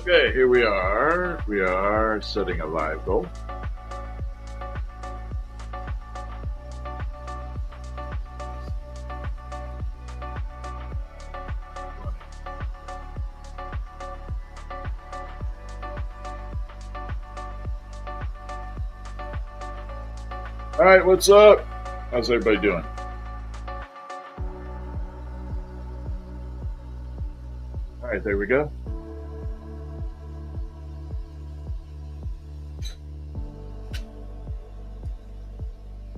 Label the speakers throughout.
Speaker 1: Okay, here we are. We are setting a live goal. All right, what's up? How's everybody doing? All right, there we go.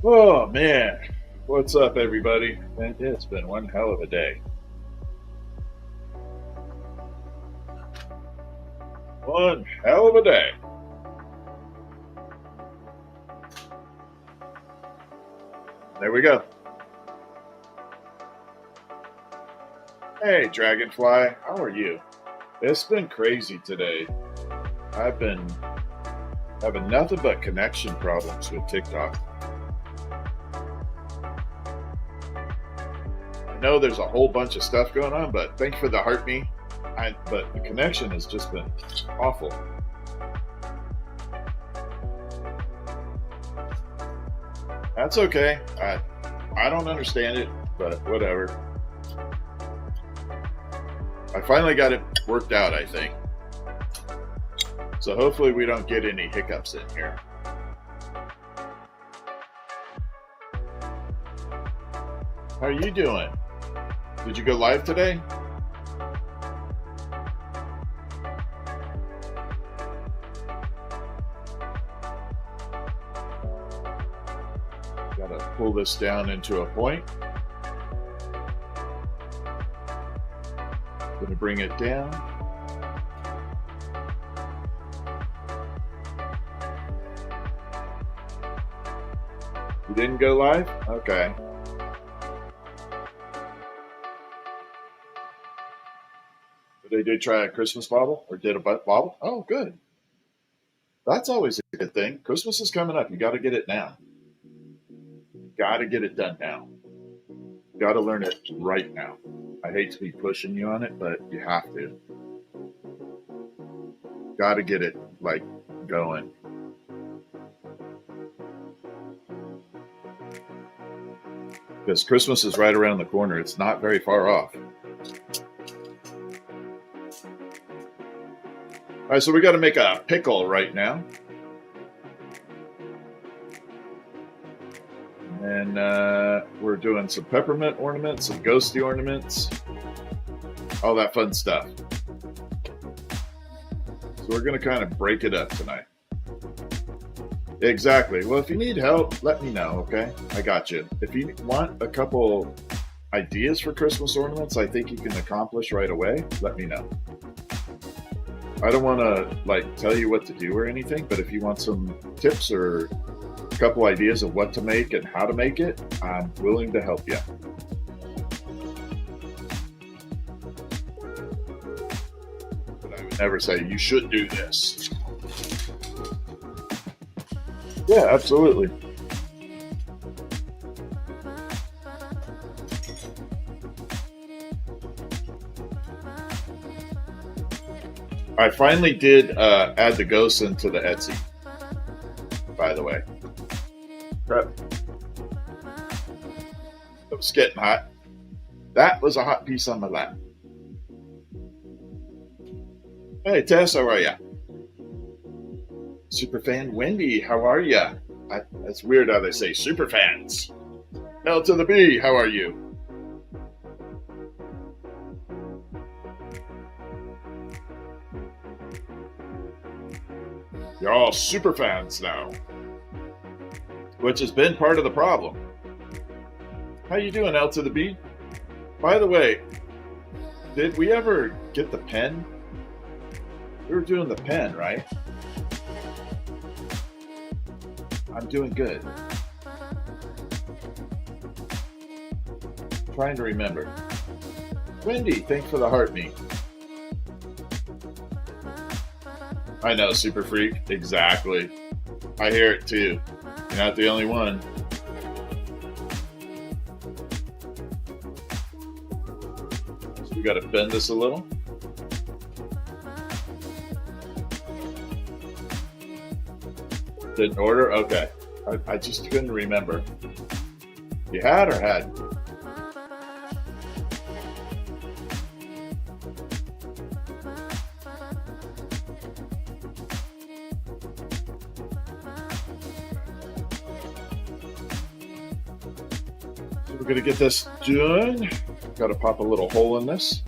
Speaker 1: Oh man, what's up, everybody? Man, it's been one hell of a day. One hell of a day. There we go. Hey, Dragonfly, how are you? It's been crazy today. I've been having nothing but connection problems with TikTok. I know there's a whole bunch of stuff going on, but thank you for the heart me. But the connection has just been awful. That's okay. I don't understand it, but whatever. I finally got it worked out, I think. So hopefully we don't get any hiccups in here. How are you doing? Did you go live today? Gotta pull this down into a point. Gonna bring it down. You didn't go live? Okay. But they did try a Christmas bottle or did a bottle? Oh, good. That's always a good thing. Christmas is coming up. You got to get it now. Got to get it done now. Got to learn it right now. I hate to be pushing you on it, but you have to. Got to get it like going. Because Christmas is right around the corner. It's not very far off. All right, so we got to make a pickle right now. And we're doing some peppermint ornaments, some ghosty ornaments, all that fun stuff. So we're going to kind of break it up tonight. Exactly. Well, if you need help, let me know, okay? I got you. If you want a couple ideas for Christmas ornaments I think you can accomplish right away, let me know. I don't want to tell you what to do or anything, but if you want some tips or a couple ideas of what to make and how to make it, I'm willing to help you. But I would never say you should do this. Yeah, absolutely. I finally did add the ghosts into the Etsy, by the way. Crap. It was getting hot. That was a hot piece on my lap. Hey, Tess, how are ya? Superfan Wendy, how are ya? That's weird how they say superfans. L to the B, how are you? You're all superfans now, which has been part of the problem. How you doing, L to the B? By the way, did we ever get the pen? We were doing the pen, right? I'm doing good. Trying to remember. Wendy, thanks for the heart me. I know, super freak. Exactly. I hear it too. You're not the only one. So we got to bend this a little. Didn't order? Okay. I just couldn't remember. You had or had? So we're going to get this done. Got to pop a little hole in this.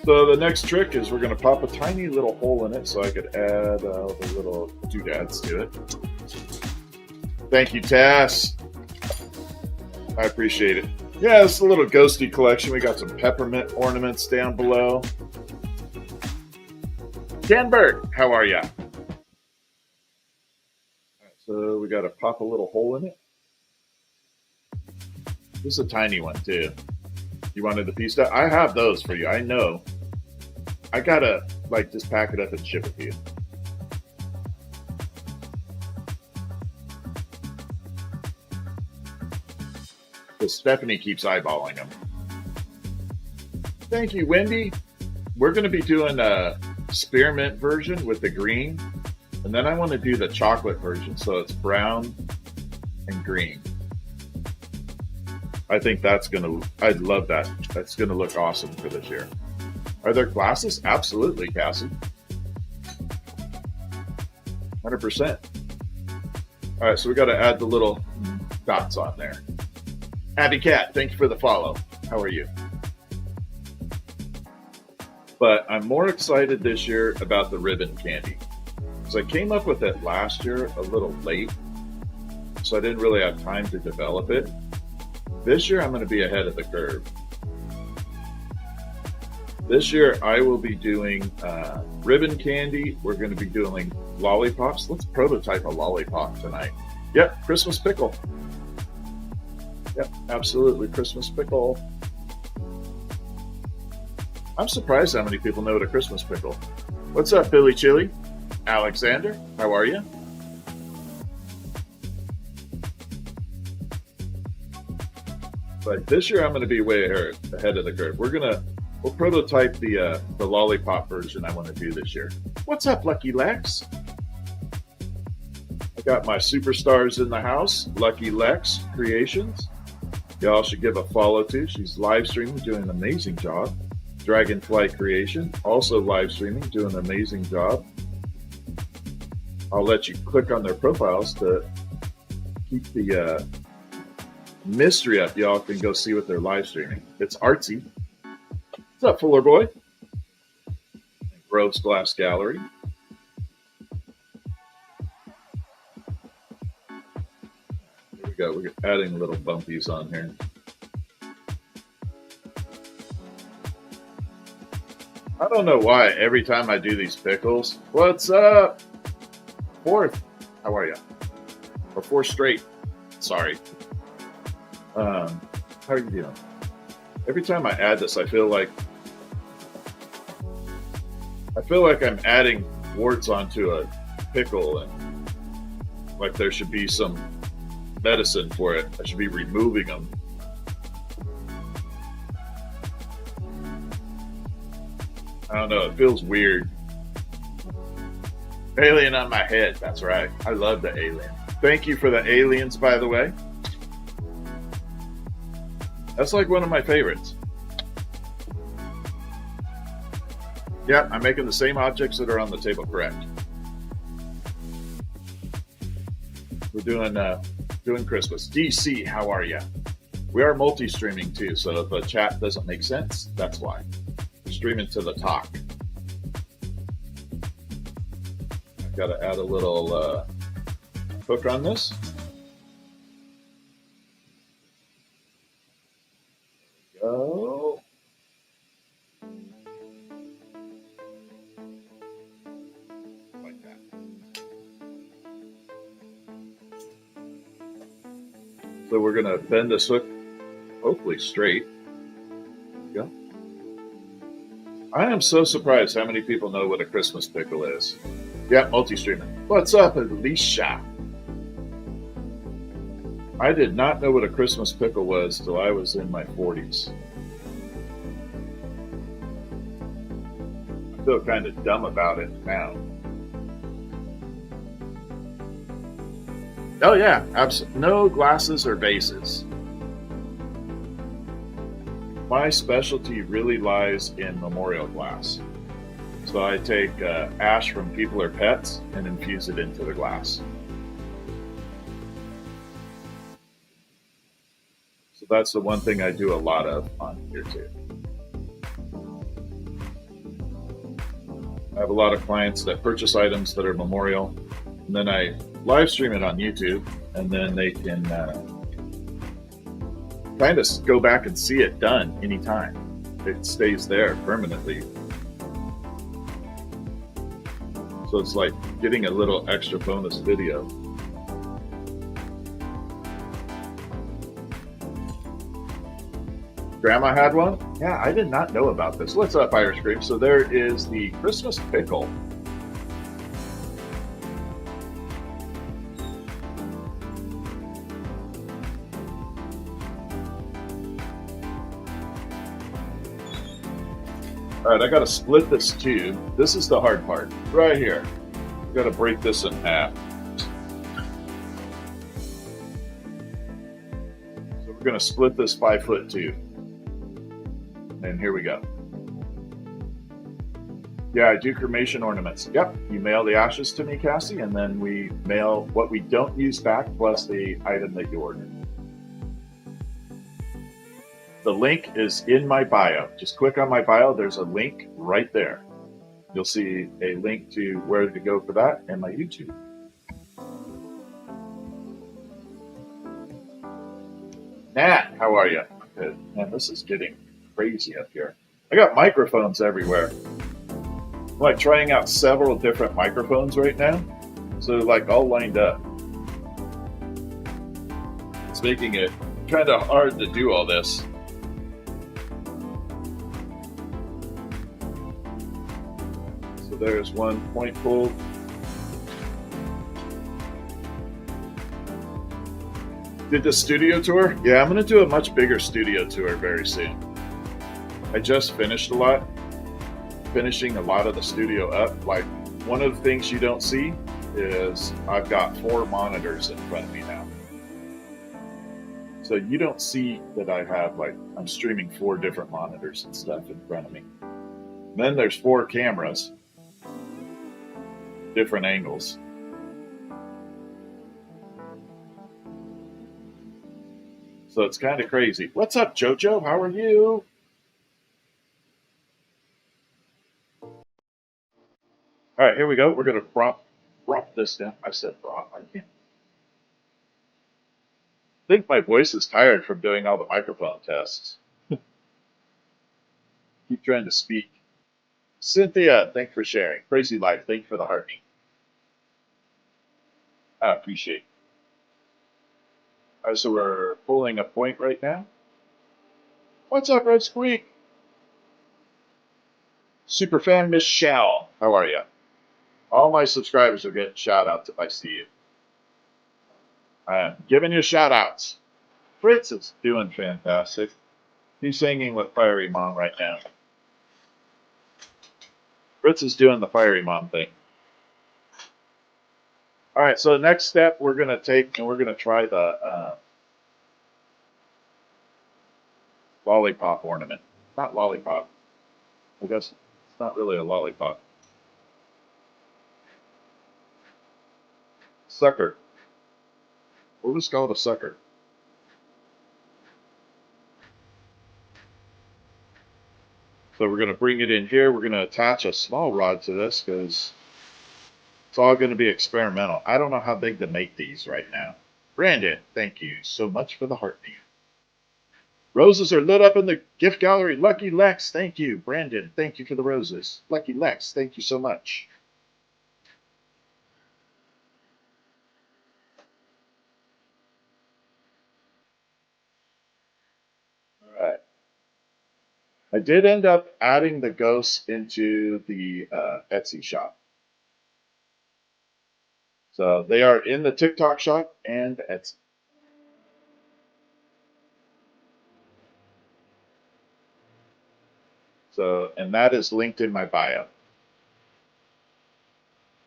Speaker 1: So the next trick is we're going to pop a tiny little hole in it so I could add the little doodads to it. Thank you, Tass. I appreciate it. Yeah, it's a little ghosty collection. We got some peppermint ornaments down below. Danbert, how are ya? So we got to pop a little hole in it. This is a tiny one too. You wanted the piece that I have those for you. I know. I gotta like just pack it up and ship it to you. Because Stephanie keeps eyeballing them. Thank you, Wendy. We're gonna be doing a spearmint version with the green, and then I want to do the chocolate version, so it's brown and green. I think that's gonna. I'd love that. That's gonna look awesome for this year. Are there glasses? Absolutely, Cassie. 100%. All right, so we got to add the little dots on there. Abby Cat, thank you for the follow. How are you? But I'm more excited this year about the ribbon candy. So I came up with it last year a little late, so I didn't really have time to develop it. This year, I'm going to be ahead of the curve. This year, I will be doing ribbon candy. We're going to be doing lollipops. Let's prototype a lollipop tonight. Yep, Christmas pickle. Yep, absolutely, Christmas pickle. I'm surprised how many people know what a Christmas pickle. What's up, Billy Chili? Alexander, how are you? But this year, I'm going to be way ahead of the curve. We'll prototype the lollipop version I want to do this year. What's up, Lucky Lex? I got my superstars in the house, Lucky Lex Creations. Y'all should give a follow to. She's live streaming, doing an amazing job. Dragonfly Creation, also live streaming, doing an amazing job. I'll let you click on their profiles to keep the mystery up. Y'all can go see what they're live streaming. It's artsy. What's up, Fuller Boy? Groves Glass Gallery. Here we go. We're adding little bumpies on here. I don't know why every time I do these pickles. What's up? Fourth. How are you? Or four straight. Sorry. How are you doing? Every time I add this, I feel like I'm adding warts onto a pickle, and like there should be some medicine for it. I should be removing them. I don't know. It feels weird. Alien on my head. That's right. I love the alien. Thank you for the aliens, by the way. That's like one of my favorites. Yeah, I'm making the same objects that are on the table, correct. We're doing Christmas. DC, how are you? We are multi-streaming too, so if the chat doesn't make sense, that's why. We're streaming to the talk. I've got to add a little hook on this. Go. Like that. So we're going to bend this hook, hopefully straight. There we go. I am so surprised how many people know what a Christmas pickle is. Yeah, multi-streaming. What's up, Alicia? I did not know what a Christmas pickle was till I was in my 40s. I feel kind of dumb about it now. Oh yeah, absolutely. No glasses or vases. My specialty really lies in memorial glass. So I take ash from people or pets and infuse it into the glass. So that's the one thing I do a lot of on here too. I have a lot of clients that purchase items that are memorial, and then I live stream it on YouTube, and then they can kind of go back and see it done anytime. It stays there permanently. So it's like getting a little extra bonus video. Grandma had one? Yeah, I did not know about this. What's up, Irish Cream? So there is the Christmas pickle. All right, I got to split this tube. This is the hard part, right here. I got to break this in half. So we're going to split this 5-foot tube. And here we go. Yeah, I do cremation ornaments. Yep, you mail the ashes to me, Cassie, and then we mail what we don't use back plus the item that you ordered. The link is in my bio. Just click on my bio. There's a link right there. You'll see a link to where to go for that and my YouTube. Nat, how are you? Good. Man, this is getting crazy up here. I got microphones everywhere. I'm like trying out several different microphones right now. So they're like all lined up. It's making it kind of hard to do all this. So there's one point pulled. Did the studio tour? Yeah, I'm going to do a much bigger studio tour very soon. I just finished finishing a lot of the studio up. Like, one of the things you don't see is I've got 4 monitors in front of me now. So you don't see that I have, like, I'm streaming 4 different monitors and stuff in front of me. And then there's 4 cameras, different angles. So it's kind of crazy. What's up, Jojo? How are you? All right, here we go. We're going to prop this down. I said prop. I can't. I think my voice is tired from doing all the microphone tests. Keep trying to speak. Cynthia, thanks for sharing. Crazy Life, thank you for the heartbeat. I appreciate it. All right, so we're pulling a point right now. What's up, Red Squeak? Superfan Miss Shao, how are you? All my subscribers will get shout outs if I see you. I'm giving you shout outs. Fritz is doing fantastic. He's singing with Fiery Mom right now. Fritz is doing the Fiery Mom thing. All right, so the next step we're going to take, and we're going to try the lollipop ornament. Not lollipop. I guess it's not really a lollipop. Sucker. We'll just call it a sucker. So we're going to bring it in here. We're going to attach a small rod to this because it's all going to be experimental. I don't know how big to make these right now. Brandon, thank you so much for the heartbeat. Roses are lit up in the gift gallery. Lucky Lex, thank you. Brandon, thank you for the roses. Lucky Lex, thank you so much. All right. I did end up adding the ghosts into the Etsy shop. So they are in the TikTok shop and Etsy. So, and that is linked in my bio.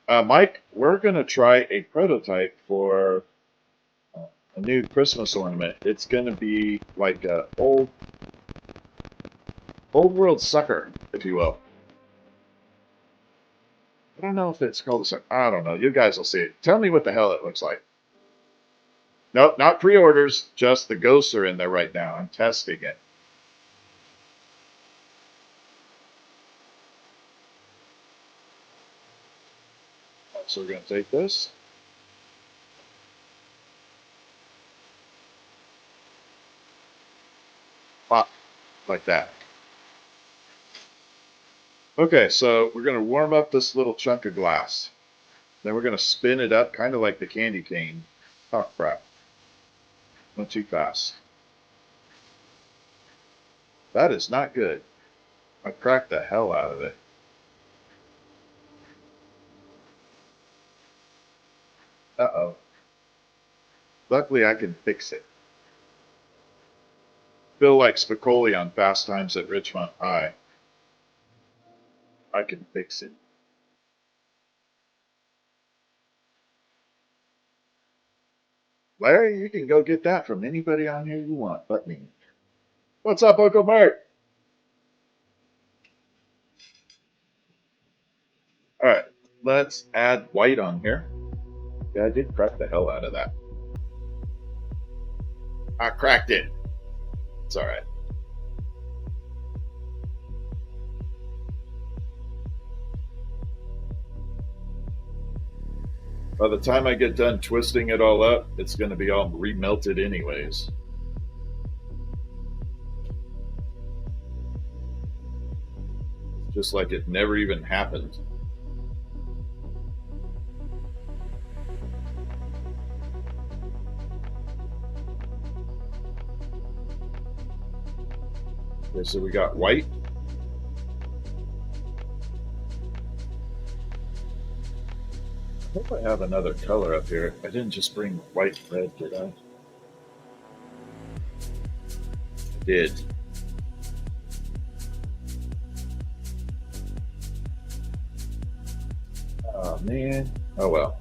Speaker 1: Mike, we're going to try a prototype for new Christmas ornament, it's going to be like a old world sucker, if you will. I don't know if it's called a sucker. I don't know. You guys will see it. Tell me what the hell it looks like. Nope, not pre-orders. Just the ghosts are in there right now. I'm testing it. So we're going to take this. Pop, like that. Okay, so we're going to warm up this little chunk of glass. Then we're going to spin it up, kind of like the candy cane. Oh, crap. Went too fast. That is not good. I cracked the hell out of it. Uh-oh. Luckily, I can fix it. Feel like Spicoli on Fast Times at Richmond High. I can fix it. Larry, you can go get that from anybody on here you want but me. What's up, Uncle Mark? All right, let's add white on here. Yeah, I did crack the hell out of that. I cracked it. It's all right. By the time I get done twisting it all up, it's going to be all remelted anyways. Just like it never even happened. Okay, so we got white. I hope I have another color up here. I didn't just bring white and red, did I? I did. Oh man. Oh well.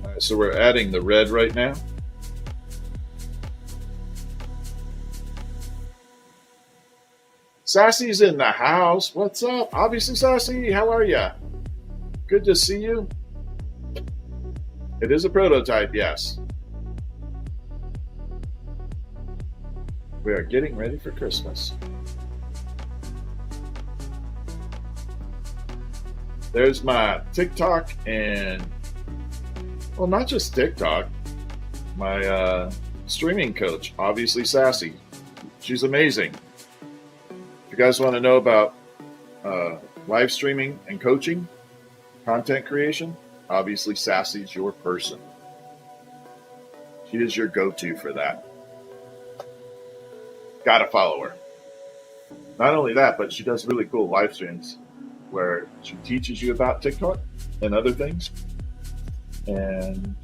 Speaker 1: All right, so we're adding the red right now. Sassy's in the house. What's up? Obviously, Sassy, how are ya? Good to see you. It is a prototype, yes. We are getting ready for Christmas. There's my TikTok and, well, not just TikTok, my streaming coach, obviously Sassy. She's amazing. If you guys want to know about live streaming and coaching, content creation, obviously Sassy's your person. She is your go-to for that. Gotta follow her. Not only that, but she does really cool live streams where she teaches you about TikTok and other things. And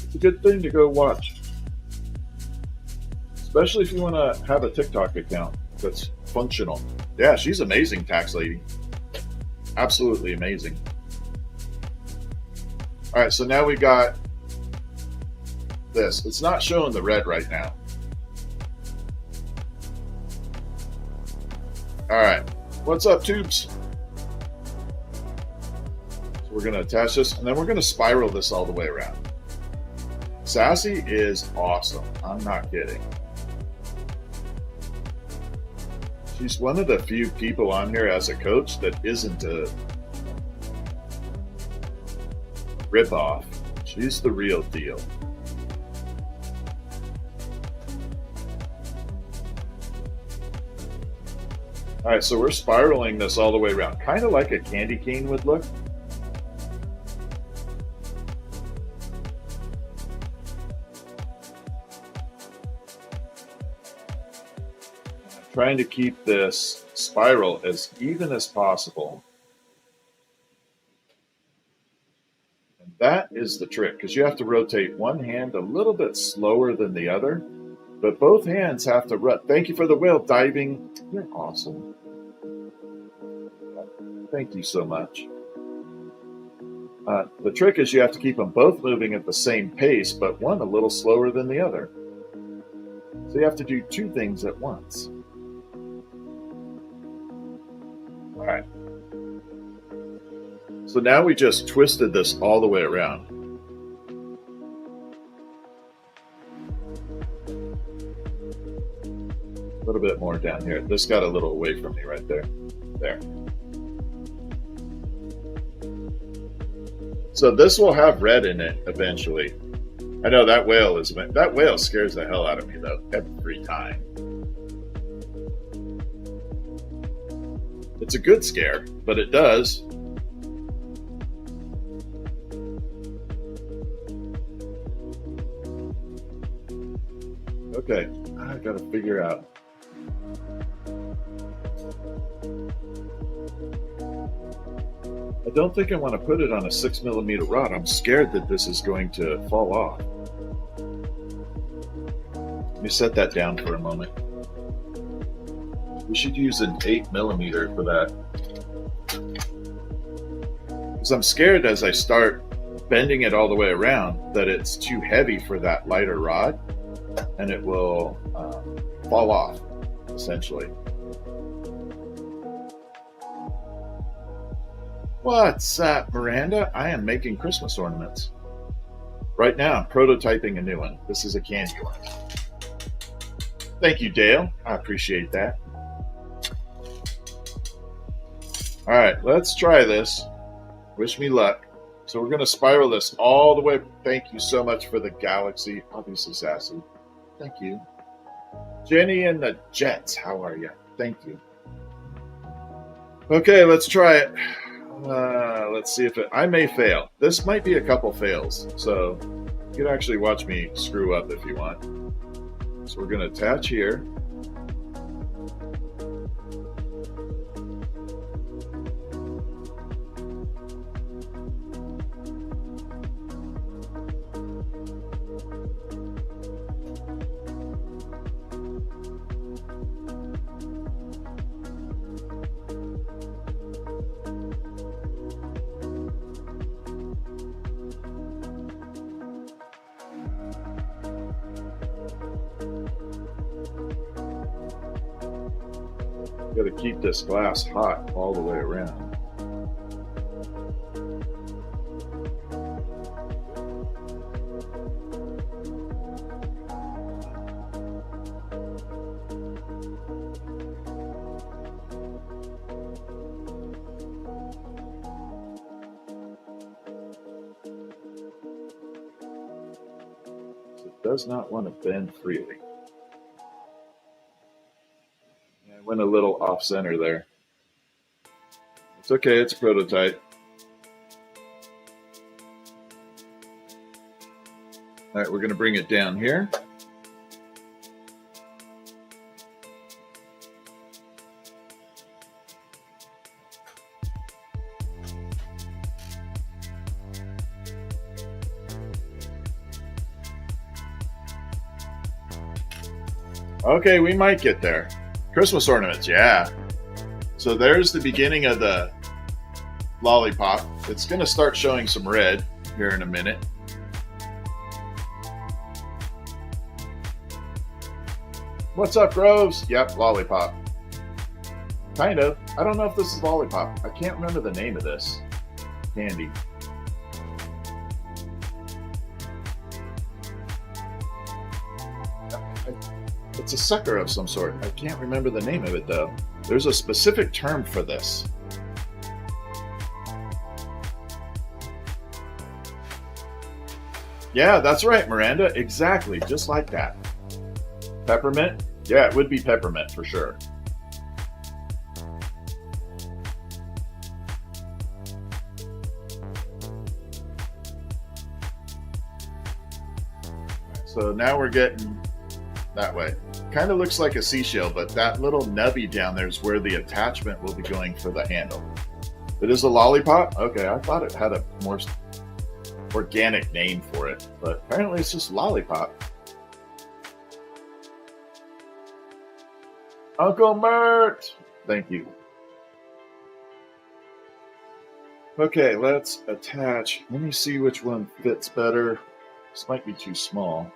Speaker 1: it's a good thing to go watch. Especially if you want to have a TikTok account that's functional. Yeah, she's amazing, tax lady. Absolutely amazing. All right, so now we got this. It's not showing the red right now. All right, what's up, tubes? So we're gonna attach this, and then we're gonna spiral this all the way around. Sassy is awesome. I'm not kidding. She's one of the few people on here as a coach that isn't a ripoff. She's the real deal. All right, so we're spiraling this all the way around, kind of like a candy cane would look. I'm trying to keep this spiral as even as possible. And that is the trick, because you have to rotate one hand a little bit slower than the other But both hands have to run. Thank you for the whale diving. You're awesome. Thank you so much. The trick is you have to keep them both moving at the same pace, but one a little slower than the other. So you have to do two things at once. All right. So now we just twisted this all the way around. A little bit more down here. This got a little away from me right there. There. So this will have red in it eventually. I know that whale scares the hell out of me though, every time. It's a good scare, but it does. Okay, I gotta figure out. I don't think I want to put it on a 6mm rod. I'm scared that this is going to fall off. Let me set that down for a moment. We should use an 8mm for that. Because I'm scared as I start bending it all the way around that it's too heavy for that lighter rod and it will fall off, essentially. What's that, Miranda? I am making Christmas ornaments. Right now, I'm prototyping a new one. This is a candy one. Thank you, Dale. I appreciate that. All right, let's try this. Wish me luck. So we're going to spiral this all the way. Thank you so much for the galaxy. Obviously, Sassy. Thank you. Jenny and the Jets, how are you? Thank you. Okay, let's try it. Let's see if I may fail. This might be a couple fails, so you can actually watch me screw up if you want. So we're going to attach here. Got to keep this glass hot all the way around. It does not want to bend freely. Went a little off center there. It's okay, it's a prototype. All right, we're going to bring it down here. Okay, we might get there. Christmas ornaments, yeah. So there's the beginning of the Lollipop. It's going to start showing some red here in a minute. What's up, Groves? Yep, Lollipop. Kind of. I don't know if this is Lollipop. I can't remember the name of this candy. It's a sucker of some sort. I can't remember the name of it, though. There's a specific term for this. Yeah, that's right, Miranda. Exactly, just like that. Peppermint? Yeah, it would be peppermint for sure. So now we're getting that way. Kind of looks like a seashell, but that little nubby down there is where the attachment will be going for the handle. It is a Lollipop? Okay, I thought it had a more organic name for it, but apparently it's just Lollipop. Uncle Mert! Thank you. Okay, let's attach. Let me see which one fits better. This might be too small.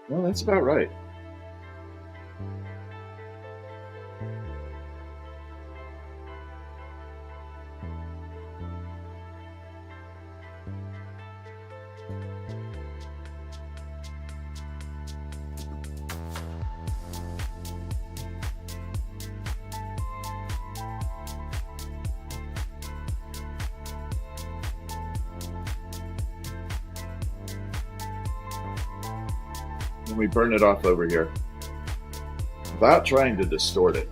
Speaker 1: Well, that's about right. And we burn it off over here without trying to distort it.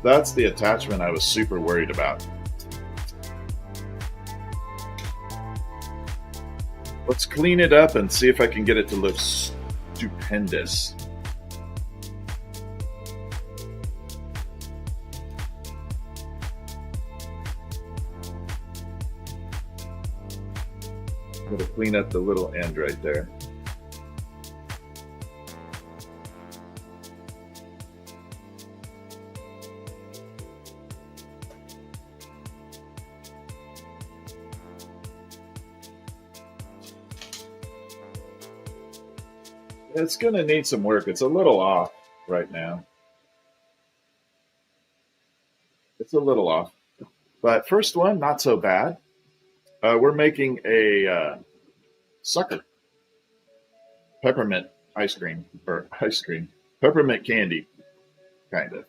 Speaker 1: That's the attachment I was super worried about. Let's clean it up and see if I can get it to look stupendous. I'm going to clean up the little end right there. It's going to need some work. It's a little off right now. It's a little off. But first one, not so bad. We're making a sucker. Peppermint ice cream. Or ice cream. Peppermint candy. Kind of.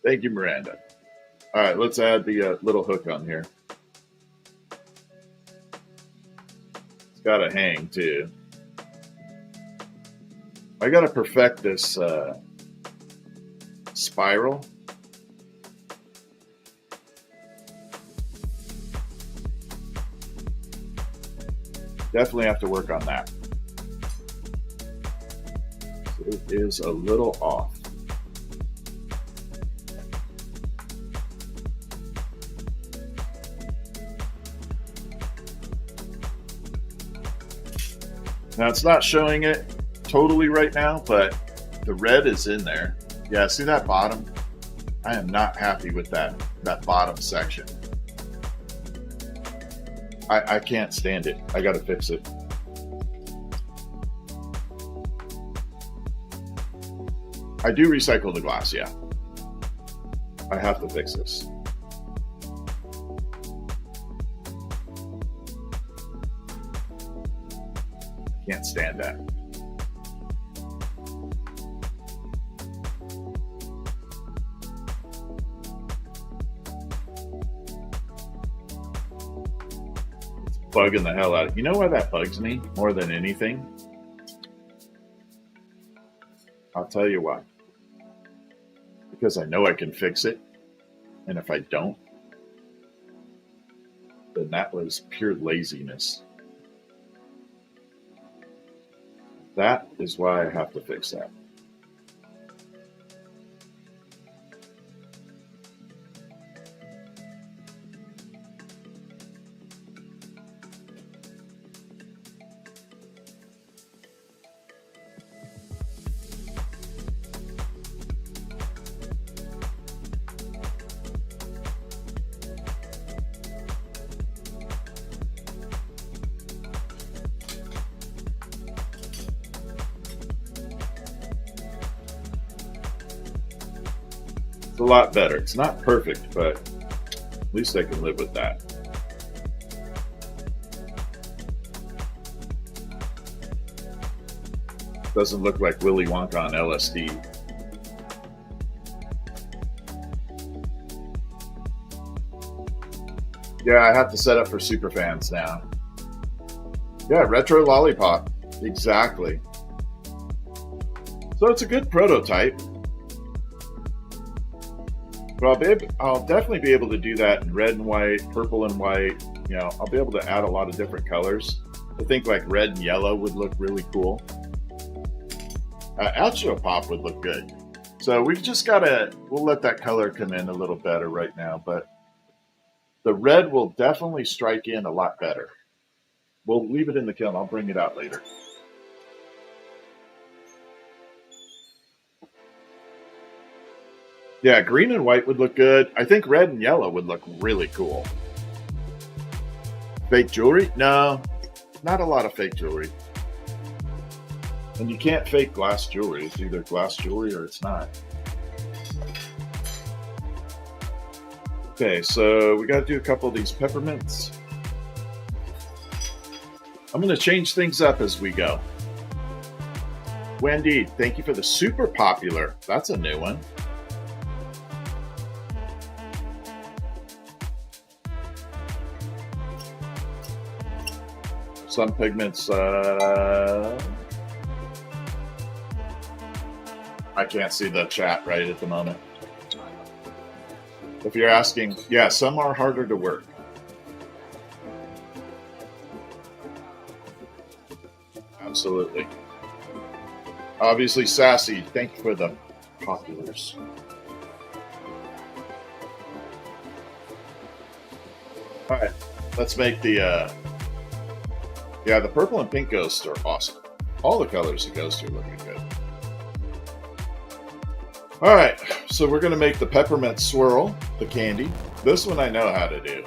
Speaker 1: Thank you, Miranda. All right, let's add the little hook on here. It's got to hang, too. I got to perfect this spiral. Definitely have to work on that. So it is a little off. Now it's not showing it totally right now, but the red is in there. Yeah, see that bottom? I am not happy with that bottom section. I can't stand it. I gotta fix it. I do recycle the glass, yeah. I have to fix this. Can't stand that. Bugging the hell out of it. You know why that bugs me more than anything? I'll tell you why. Because I know I can fix it, and if I don't, then that was pure laziness. That is why I have to fix that. A lot better. It's not perfect, but at least I can live with that. Doesn't look like Willy Wonka on LSD. Yeah, I have to set up for superfans now. Yeah, retro Lollipop. Exactly. So it's a good prototype. But I'll definitely be able to do that in red and white, purple and white. You know, I'll be able to add a lot of different colors. I think like red and yellow would look really cool. Astro Pop would look good. So we've just got to, we'll let that color come in a little better right now. But The red will definitely strike in a lot better. We'll leave it in the kiln. I'll bring it out later. Yeah, green and white would look good. I think red and yellow would look really cool. Fake jewelry? No, not a lot of fake jewelry. And you can't fake glass jewelry. It's either glass jewelry or it's not. Okay, so we got to do a couple of these peppermints. I'm going to change things up as we go. Wendy, thank you for the super popular. That's a new one. Some pigments, I can't see the chat right at the moment. If you're asking, yeah, some are harder to work. Absolutely. Obviously, Sassy, thank you for the populars. All right, let's make the, yeah, the purple and pink ghosts are awesome. All the colors of ghosts are looking good. All right, so we're going to make the peppermint swirl, the candy. This one I know how to do.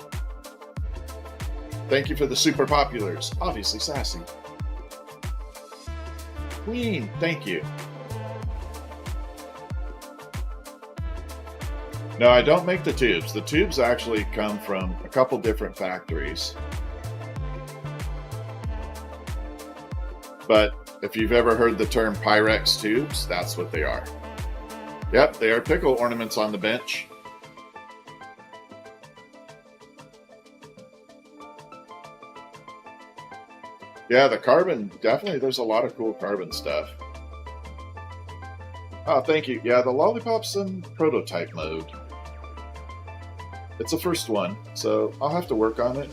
Speaker 1: Thank you for the super populars. Obviously, Sassy. Queen, thank you. No, I don't make the tubes. The tubes actually come from a couple different factories. But if you've ever heard the term Pyrex tubes, that's what they are. Yep, they are pickle ornaments on the bench. Yeah, the carbon, definitely, there's a lot of cool carbon stuff. Oh, thank you. Yeah, the Lollipop's in prototype mode. It's the first one, so I'll have to work on it.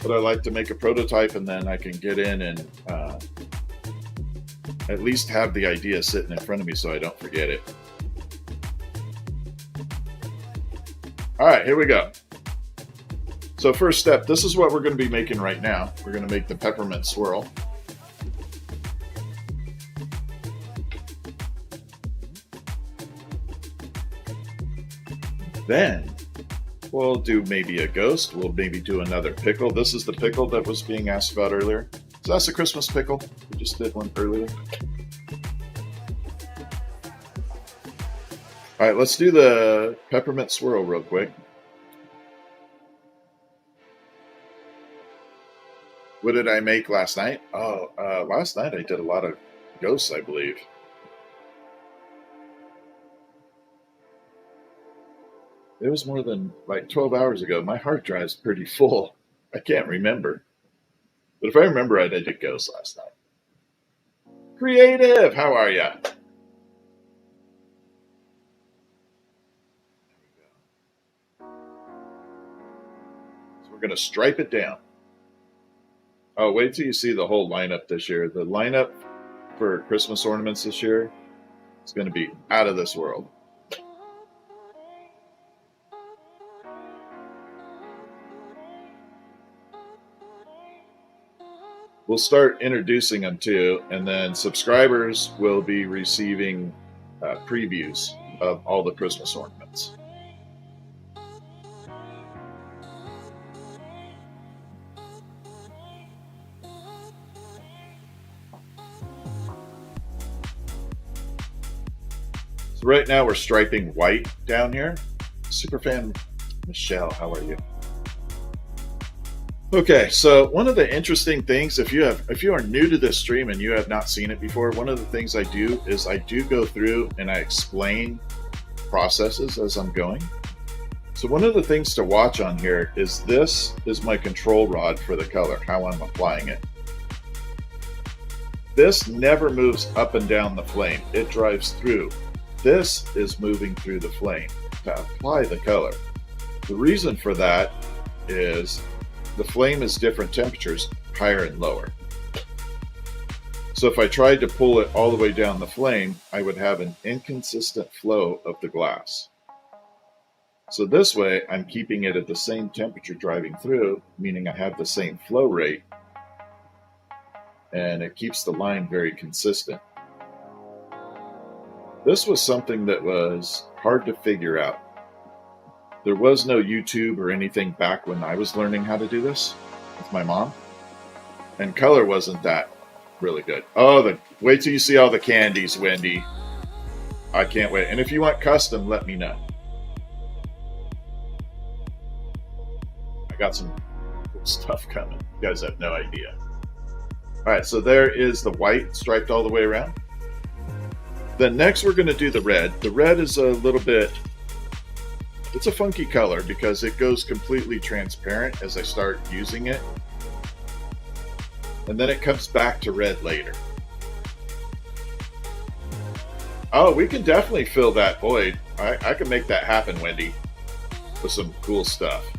Speaker 1: But I like to make a prototype and then I can get in and at least have the idea sitting in front of me so I don't forget it. All right, here we go. So first step, this is what we're going to be making right now. We're going to make the peppermint swirl. Then we'll do maybe a ghost. We'll maybe do another pickle. This is the pickle that was being asked about earlier. So that's a Christmas pickle. We just did one earlier. All right, let's do the peppermint swirl real quick. What did I make last night? Oh, last night I did a lot of ghosts, I believe. It was more than like 12 hours ago. My hard drive's pretty full. I can't remember. But if I remember right, I did ghosts last night. Creative, how are ya? So we're going to stripe it down. Oh, wait till you see the whole lineup this year. The lineup for Christmas ornaments this year is going to be out of this world. We'll start introducing them too, and then subscribers will be receiving previews of all the Christmas ornaments. So right now we're striping white down here. Superfan Michelle, how are you? Okay, so one of the interesting things, if you are new to this stream and you have not seen it before, one of the things I do is I do go through and I explain processes as I'm going. So one of the things to watch on here is this is my control rod for the color, how I'm applying it. This never moves up and down the flame, it drives through. This is moving through the flame to apply the color. The reason for that is the flame is different temperatures, higher and lower. So if I tried to pull it all the way down the flame, I would have an inconsistent flow of the glass. So this way, I'm keeping it at the same temperature driving through, meaning I have the same flow rate, and it keeps the line very consistent. This was something that was hard to figure out. There was no YouTube or anything back when I was learning how to do this with my mom. And color wasn't that really good. Oh, wait till you see all the candies, Wendy. I can't wait. And if you want custom, let me know. I got some cool stuff coming. You guys have no idea. All right, so there is the white striped all the way around. Then next we're going to do the red. The red is a little bit, it's a funky color because it goes completely transparent as I start using it. And then it comes back to red later. Oh, we can definitely fill that void. I can make that happen, Wendy, with some cool stuff.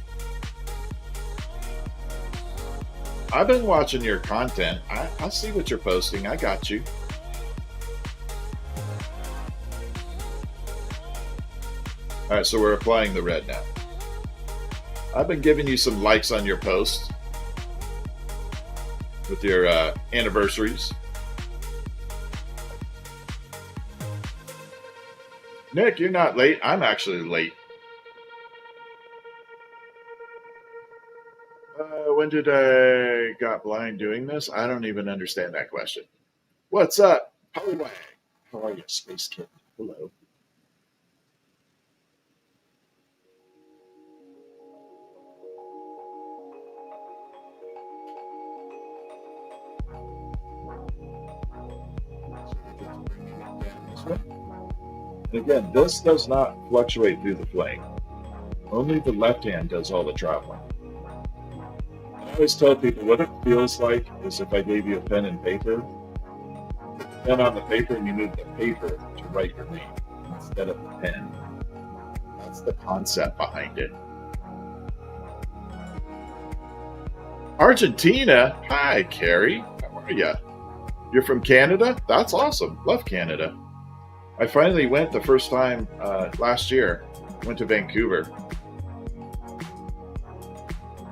Speaker 1: I've been watching your content. I see what you're posting. I got you. All right, so we're applying the red now. I've been giving you some likes on your posts with your anniversaries. Nick, you're not late. I'm actually late. When did I got blind doing this? I don't even understand that question. What's up? How are you, Space Kid? Hello. Again, this does not fluctuate through the flame. Only the left hand does all the traveling. I always tell people what it feels like is if I gave you a pen and paper, pen on the paper, and you move the paper to write your name instead of the pen. That's the concept behind it. Argentina? Hi, Carrie. How are you? You're from Canada? That's awesome. Love Canada. I finally went the first time last year. Went to Vancouver.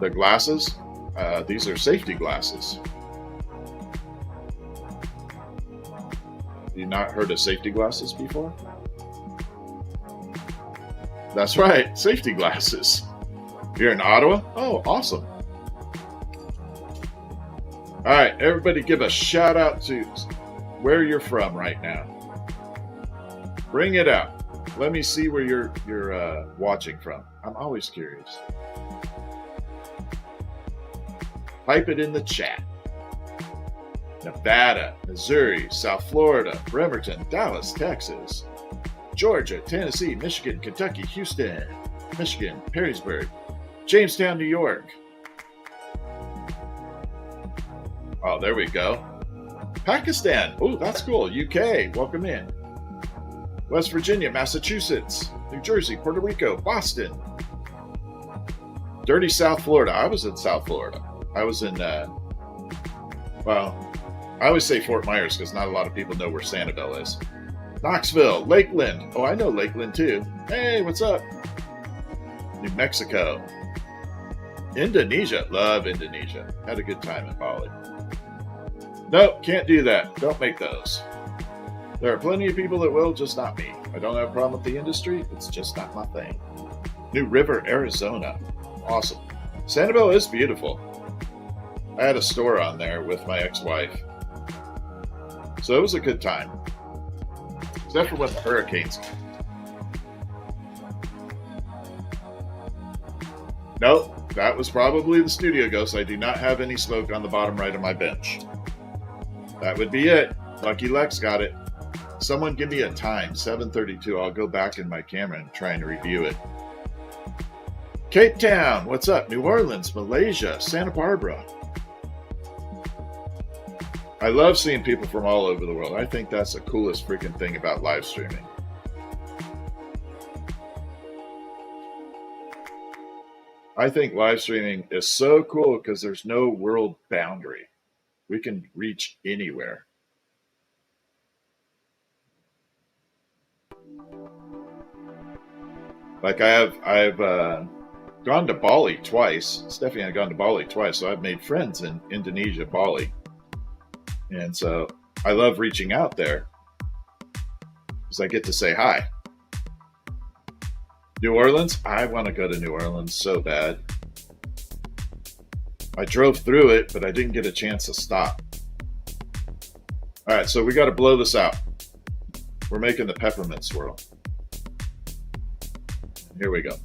Speaker 1: The glasses, these are safety glasses. Have you not heard of safety glasses before? That's right, safety glasses. You're in Ottawa? Oh, awesome. All right, everybody give a shout out to where you're from right now. Bring it out. Let me see where you're watching from. I'm always curious. Type it in the chat. Nevada, Missouri, South Florida, Bremerton, Dallas, Texas, Georgia, Tennessee, Michigan, Kentucky, Houston, Michigan, Perrysburg, Jamestown, New York. Oh, there we go. Pakistan. Oh, that's cool. UK. Welcome in. West Virginia, Massachusetts, New Jersey, Puerto Rico, Boston. Dirty South Florida. I was in South Florida. I was in, well, I always say Fort Myers because not a lot of people know where Sanibel is. Knoxville, Lakeland. Oh, I know Lakeland too. Hey, what's up? New Mexico. Indonesia. Love Indonesia. Had a good time in Bali. Nope, can't do that. Don't make those. There are plenty of people that will, just not me. I don't have a problem with the industry. It's just not my thing. New River, Arizona. Awesome. Sanibel is beautiful. I had a store on there with my ex-wife. So it was a good time. Except for when the hurricanes came. Nope, that was probably the studio ghost. I do not have any smoke on the bottom right of my bench. That would be it. Lucky Lex got it. Someone give me a time, 7:32. I'll go back in my camera and try and review it. Cape Town, what's up? New Orleans, Malaysia, Santa Barbara. I love seeing people from all over the world. I think that's the coolest freaking thing about live streaming. I think live streaming is so cool because there's no world boundary. We can reach anywhere. Like I've gone to Bali twice. Stephanie and I gone to Bali twice, so I've made friends in Indonesia, Bali, and so I love reaching out there because I get to say hi. New Orleans, I want to go to New Orleans so bad. I drove through it, but I didn't get a chance to stop. All right, so we got to blow this out. We're making the peppermint swirl. Here we go.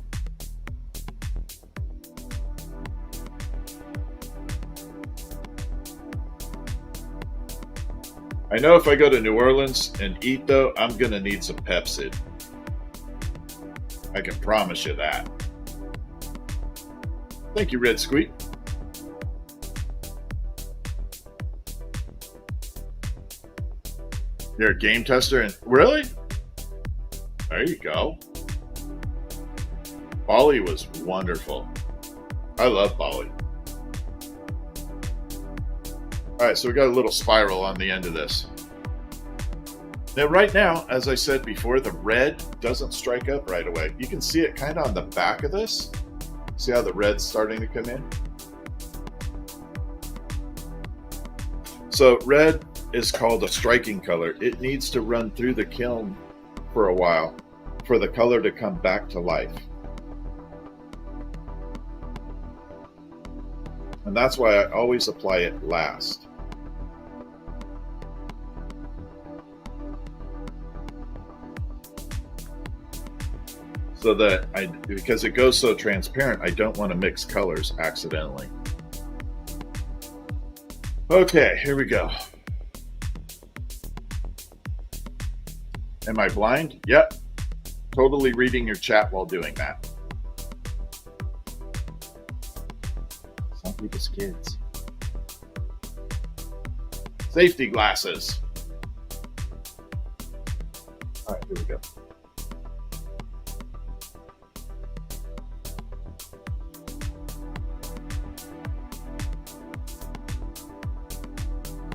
Speaker 1: I know if I go to New Orleans and eat, though, I'm going to need some Pepsid. I can promise you that. Thank you, Red Squeak. You're a game tester? And really? There you go. Bali was wonderful. I love Bali. All right, so we got a little spiral on the end of this. Now, right now, as I said before, the red doesn't strike up right away. You can see it kind of on the back of this. See how the red's starting to come in? So red is called a striking color. It needs to run through the kiln for a while for the color to come back to life. And that's why I always apply it last. So that because it goes so transparent, I don't want to mix colors accidentally. Okay, here we go. Am I blind? Yep. Totally reading your chat while doing that. Some people's kids. Safety glasses. All right, here we go.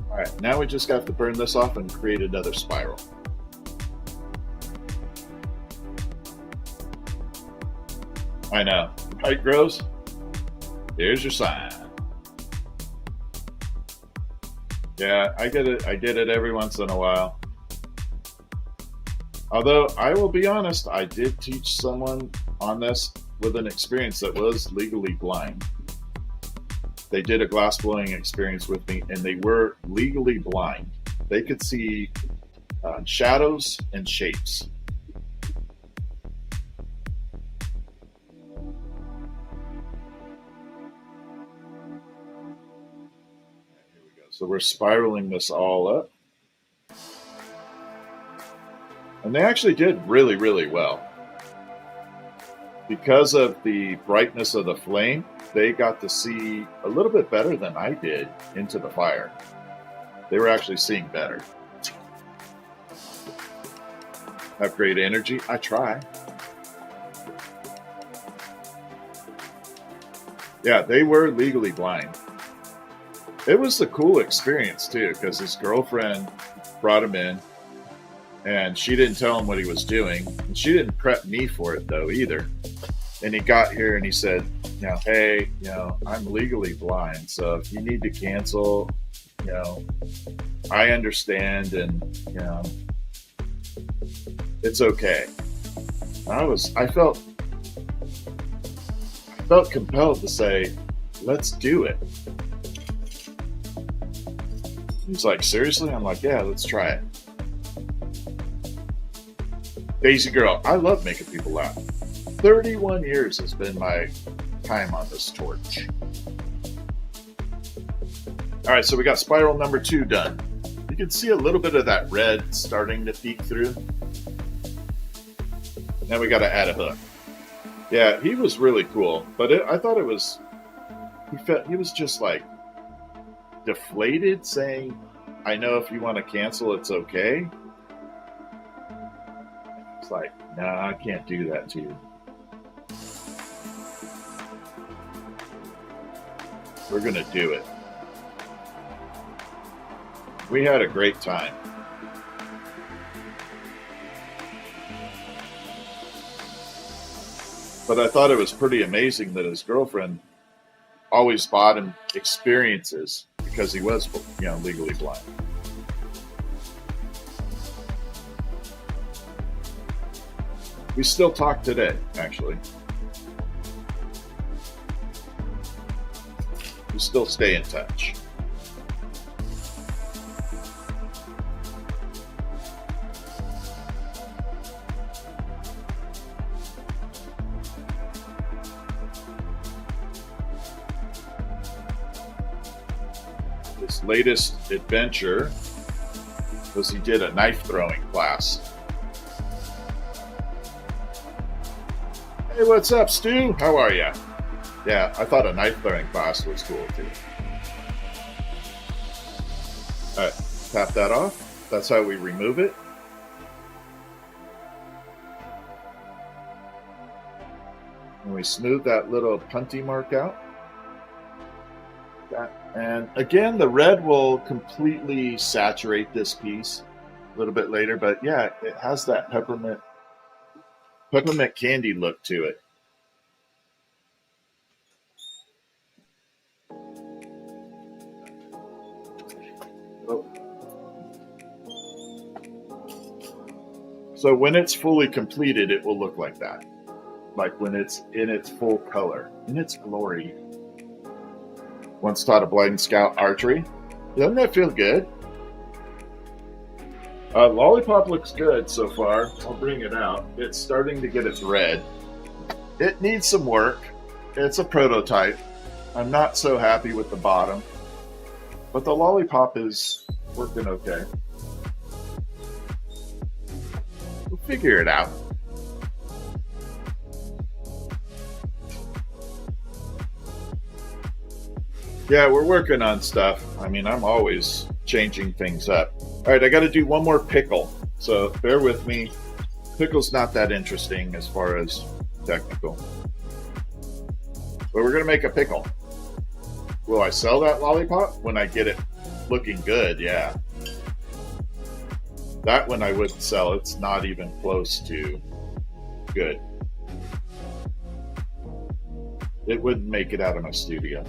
Speaker 1: All right, now we just have to burn this off and create another spiral. I know. Height grows. Here's your sign. Yeah, I get it. I get it every once in a while. Although, I will be honest, I did teach someone on this with an experience that was legally blind. They did a glassblowing experience with me, and they were legally blind. They could see shadows and shapes. So we're spiraling this all up. And they actually did really, really well. Because of the brightness of the flame, they got to see a little bit better than I did into the fire. They were actually seeing better. Have great energy? I try. Yeah, they were legally blind. It was a cool experience too, because his girlfriend brought him in, and she didn't tell him what he was doing. And she didn't prep me for it though either. And he got here and he said, hey, I'm legally blind, so if you need to cancel, I understand, and it's okay. I felt compelled to say, let's do it. He's like, seriously? I'm like, yeah, let's try it. Daisy Girl, I love making people laugh. 31 years has been my time on this torch. All right, so we got spiral number 2 done. You can see a little bit of that red starting to peek through. Now we got to add a hook. Yeah, he was really cool, but I thought it was, he was just like deflated, saying, I know if you want to cancel, it's okay. It's like, no, I can't do that to you. We're going to do it. We had a great time. But I thought it was pretty amazing that his girlfriend always bought him experiences because he was, legally blind. We still talk today, actually. We still stay in touch. His latest adventure was he did a knife throwing class. Hey, what's up, Stu? How are you? Yeah, I thought a knife throwing class was cool too. All right, tap that off. That's how we remove it. And we smooth that little punty mark out. And again, the red will completely saturate this piece a little bit later, but yeah, it has that peppermint candy look to it. So when it's fully completed, it will look like that. Like when it's in its full color, in its glory. Once taught a blind scout archery. Doesn't that feel good? Lollipop looks good so far. I'll bring it out. It's starting to get its red. It needs some work. It's a prototype. I'm not so happy with the bottom, but the Lollipop is working okay. We'll figure it out. Yeah, we're working on stuff. I mean, I'm always changing things up. All right, I got to do one more pickle. So bear with me. Pickle's not that interesting as far as technical. But we're going to make a pickle. Will I sell that Lollipop? When I get it looking good, yeah. That one I wouldn't sell. It's not even close to good. It wouldn't make it out of my studio.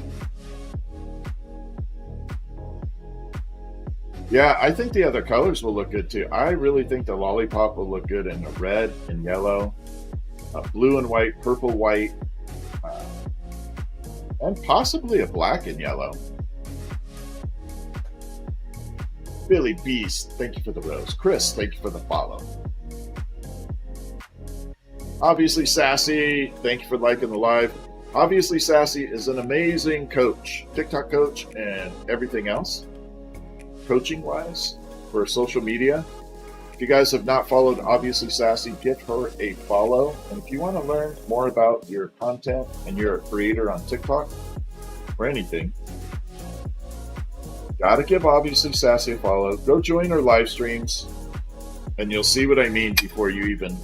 Speaker 1: Yeah, I think the other colors will look good too. I really think the Lollipop will look good in the red and yellow, blue and white, purple, white, and possibly a black and yellow. Billy Beast, thank you for the rose. Chris, thank you for the follow. Obviously Sassy, thank you for liking the live. Obviously Sassy is an amazing coach, TikTok coach, and everything else. Coaching wise for social media. If you guys have not followed Obviously Sassy, give her a follow. And if you want to learn more about your content and you're a creator on TikTok or anything, gotta give Obviously Sassy a follow. Go join her live streams and you'll see what I mean before you even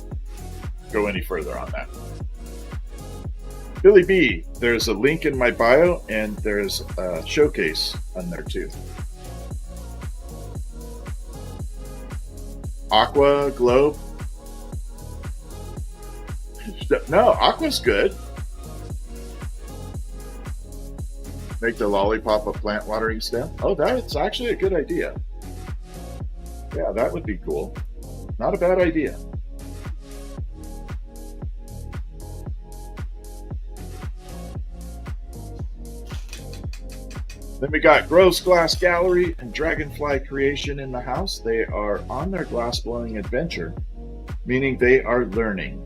Speaker 1: go any further on that. Billy B, there's a link in my bio and there's a showcase on there too. Aqua Globe. No, Aqua's good. Make the Lollipop a plant watering stem. Oh, that's actually a good idea. Yeah, that would be cool. Not a bad idea. Then we got Gross Glass Gallery and Dragonfly Creation in the house. They are on their glassblowing adventure, meaning they are learning.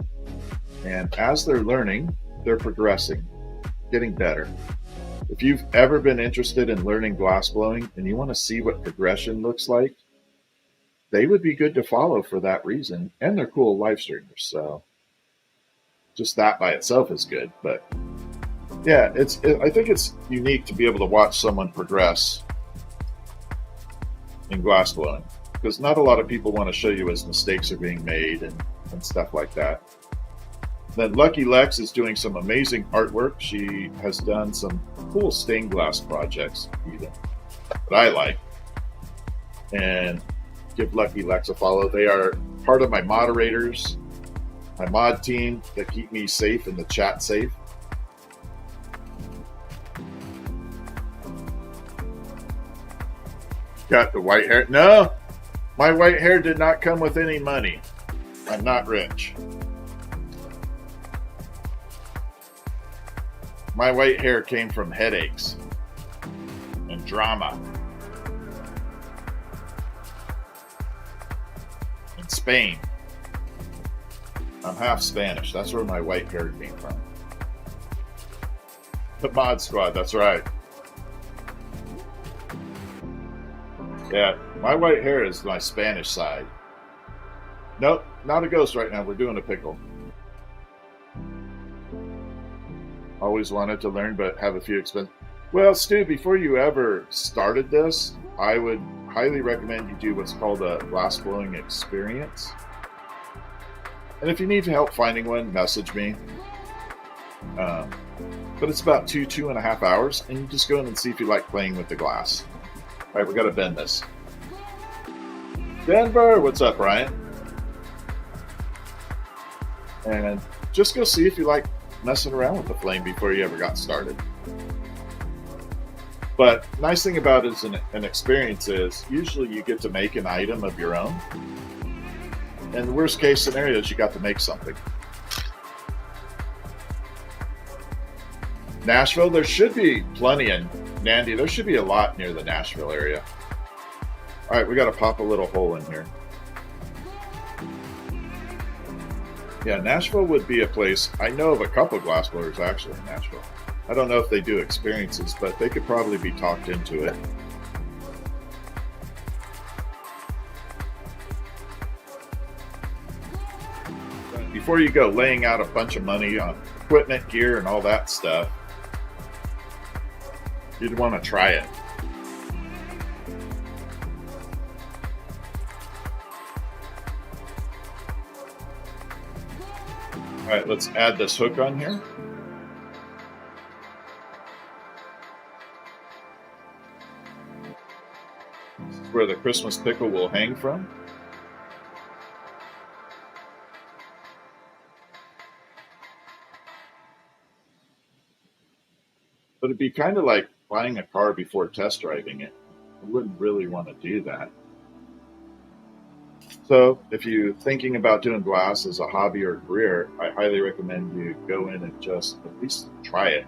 Speaker 1: And as they're learning, they're progressing, getting better. If you've ever been interested in learning glassblowing and you want to see what progression looks like, they would be good to follow for that reason. And they're cool live streamers, so just that by itself is good. But yeah, I think it's unique to be able to watch someone progress in glassblowing, because not a lot of people want to show you as mistakes are being made and stuff like that. Then Lucky Lex is doing some amazing artwork. She has done some cool stained glass projects even that I like. And give Lucky Lex a follow. They are part of my moderators my mod team that keep me safe and the chat safe. Got the white hair. No, my white hair did not come with any money. I'm not rich. My white hair came from headaches and drama. In Spain. I'm half Spanish. That's where my white hair came from. The mod squad, that's right. Yeah, my white hair is my Spanish side. Nope, not a ghost right now. We're doing a pickle. Always wanted to learn, but have a few expenses. Well, Stu, before you ever started this, I would highly recommend you do what's called a glassblowing experience. And if you need help finding one, message me. But it's about 2.5 hours, and you just go in and see if you like playing with the glass. All right, we got to bend this. Denver, what's up, Ryan? And just go see if you like messing around with the flame before you ever got started. But nice thing about it is an experience is usually you get to make an item of your own. And the worst case scenario is you got to make something. Nashville, there should be plenty in Nandy. There should be a lot near the Nashville area. All right, we got to pop a little hole in here. Yeah, Nashville would be a place. I know of a couple of glassblowers actually in Nashville. I don't know if they do experiences, but they could probably be talked into it. Before you go laying out a bunch of money on equipment, gear, and all that stuff, you'd want to try it. All right, let's add this hook on here. This is where the Christmas pickle will hang from. But it'd be kind of like buying a car before test driving it. I wouldn't really want to do that. So if you're thinking about doing glass as a hobby or career, I highly recommend you go in and just at least try it.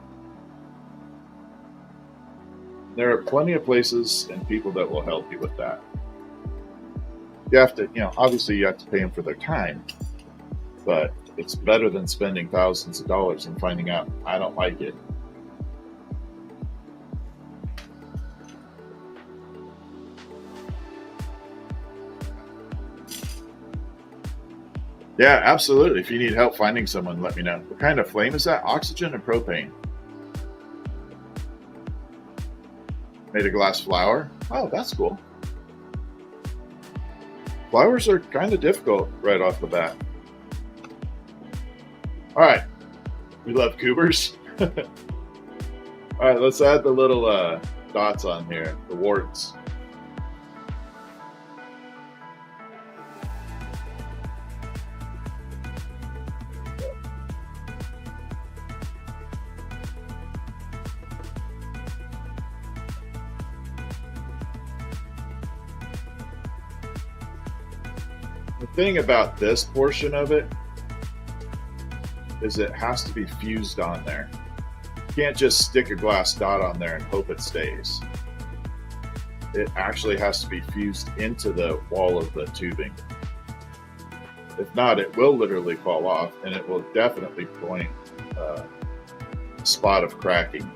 Speaker 1: There are plenty of places and people that will help you with that. You have to, obviously you have to pay them for their time, but it's better than spending thousands of dollars and finding out I don't like it. Yeah, absolutely. If you need help finding someone, let me know. What kind of flame is that? Oxygen and propane. Made a glass flower. Oh, that's cool. Flowers are kind of difficult right off the bat. All right. We love goobers. All right, let's add the little dots on here, the warts. The thing about this portion of it is it has to be fused on there. You can't just stick a glass dot on there and hope it stays. It actually has to be fused into the wall of the tubing. If not, it will literally fall off and it will definitely point a spot of cracking.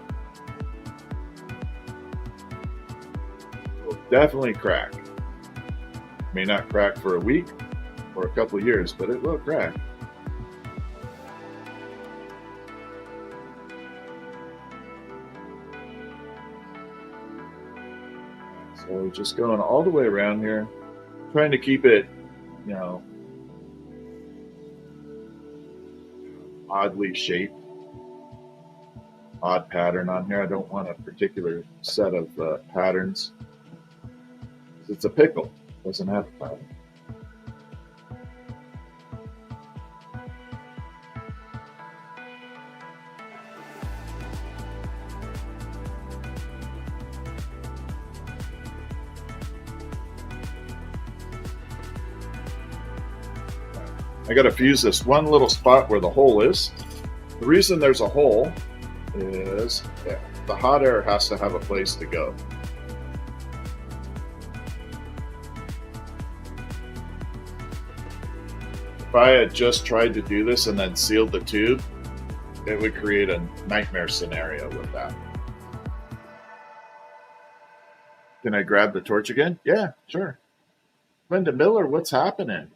Speaker 1: It will definitely crack. May not crack for a week or a couple of years, but it will crack. So just going all the way around here, trying to keep it, oddly shaped, odd pattern on here. I don't want a particular set of patterns. It's a pickle, it doesn't have a pattern. I got to fuse this one little spot where the hole is. The reason there's a hole is the hot air has to have a place to go. If I had just tried to do this and then sealed the tube, it would create a nightmare scenario with that. Can I grab the torch again? Yeah, sure. Linda Miller, what's happening?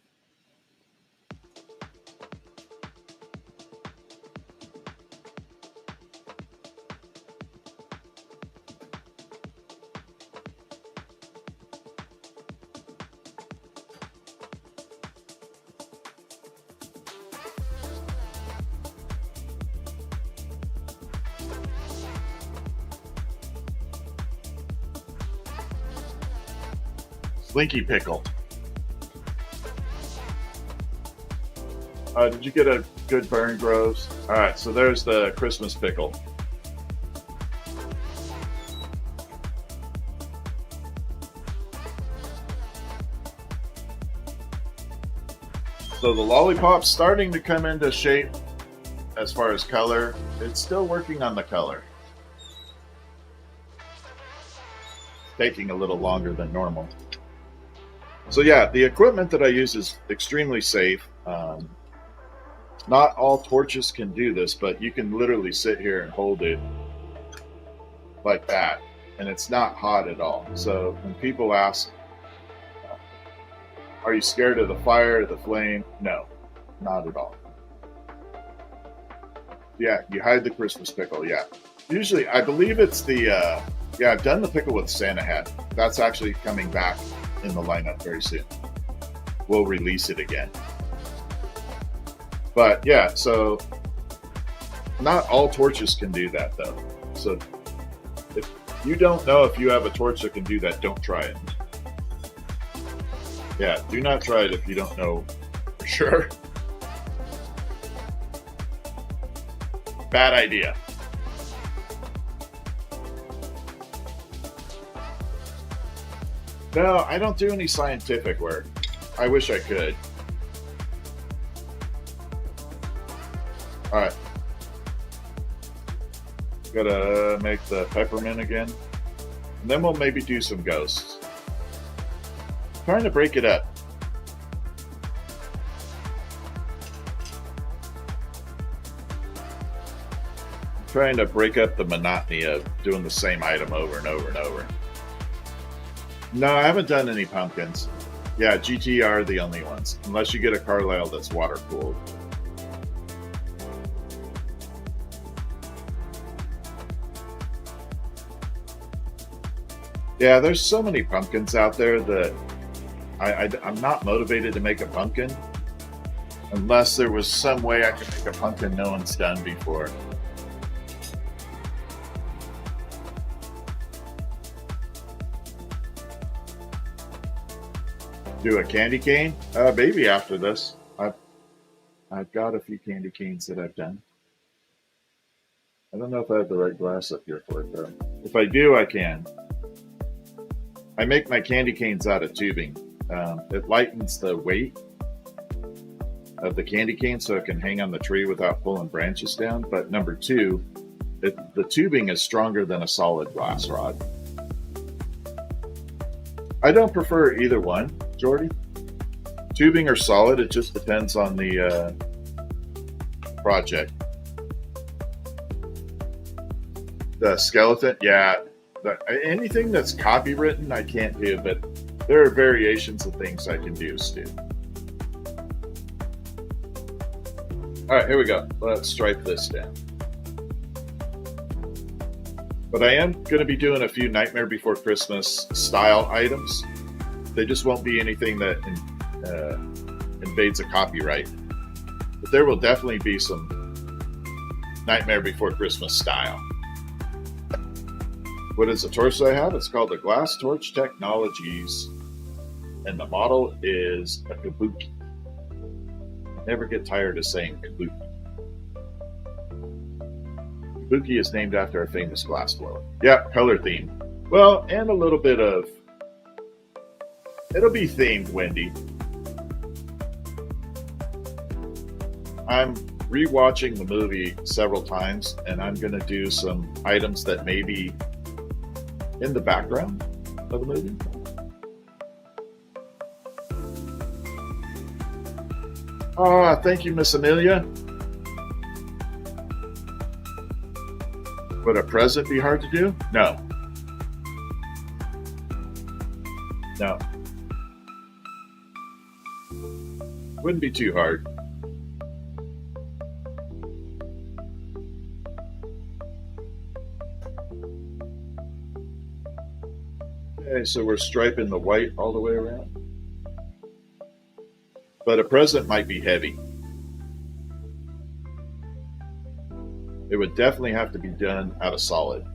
Speaker 1: Slinky Pickle. Did you get a good burn, Groves? All right, so there's the Christmas pickle. So the Lollipop's starting to come into shape as far as color. It's still working on the color. It's taking a little longer than normal. So yeah, the equipment that I use is extremely safe. Not all torches can do this, but you can literally sit here and hold it like that, and it's not hot at all. So when people ask, are you scared of the fire, the flame? No, not at all. Yeah, you hide the Christmas pickle, yeah. Usually, I believe it's the, yeah, I've done the pickle with Santa hat. That's actually coming back in the lineup very soon. We'll release it again. But yeah, so not all torches can do that though. So if you don't know if you have a torch that can do that, don't try it. Yeah, do not try it if you don't know for sure. Bad idea. No, I don't do any scientific work. I wish I could. Alright. Gotta make the peppermint again. And then we'll maybe do some ghosts. I'm trying to break it up. I'm trying to break up the monotony of doing the same item over and over and over. No, I haven't done any pumpkins. Yeah, GT are the only ones. Unless you get a Carlisle that's water cooled. Yeah, there's so many pumpkins out there that I'm not motivated to make a pumpkin unless there was some way I could make a pumpkin no one's done before. Do a candy cane? Maybe after this. I've got a few candy canes that I've done. I don't know if I have the right glass up here for it though. If I do, I can. I make my candy canes out of tubing. It lightens the weight of the candy cane so it can hang on the tree without pulling branches down. But number two, the tubing is stronger than a solid glass rod. I don't prefer either one, Jordy. Tubing or solid, it just depends on the project. The skeleton, yeah. Anything that's copywritten, I can't do, but there are variations of things I can do, Stu. All right, here we go. Let's stripe this down. But I am going to be doing a few Nightmare Before Christmas style items. They just won't be anything that invades a copyright. But there will definitely be some Nightmare Before Christmas style. What is the torch that I have? It's called the Glass Torch Technologies. And the model is a kabuki. I never get tired of saying kabuki. Kabuki is named after a famous glassblower. Yeah, color theme. Well, and a little bit of... It'll be themed, Wendy. I'm rewatching the movie several times, and I'm going to do some items that may be in the background of the movie. Ah, thank you, Miss Amelia. Would a present be hard to do? No. No. Wouldn't be too hard. Okay, so we're striping the white all the way around. But a present might be heavy. It would definitely have to be done out of solid.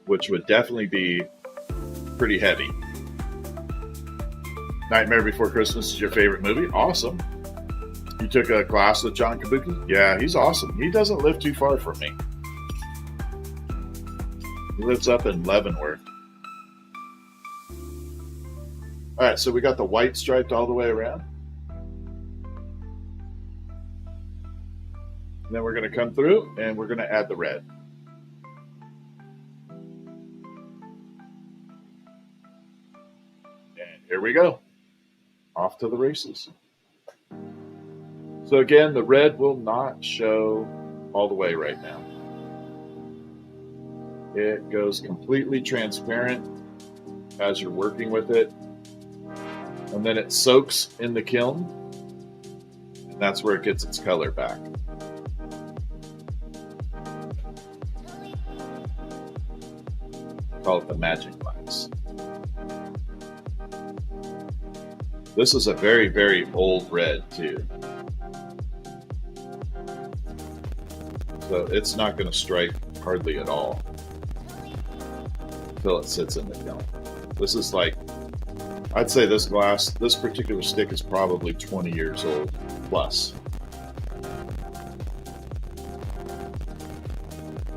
Speaker 1: Which would definitely be pretty heavy. Nightmare Before Christmas is your favorite movie? Awesome. You took a class with John Kabuki? Yeah, he's awesome. He doesn't live too far from me. He lives up in Leavenworth. All right, so we got the white striped all the way around. And then we're going to come through and we're going to add the red. And here we go. Off to the races. So again, the red will not show all the way right now. It goes completely transparent as you're working with it. And then it soaks in the kiln. And that's where it gets its color back. Call it the magic glass. This is a very, very old red too. So it's not going to strike hardly at all until it sits in the kiln. This is like, I'd say this particular stick is probably 20 years old plus.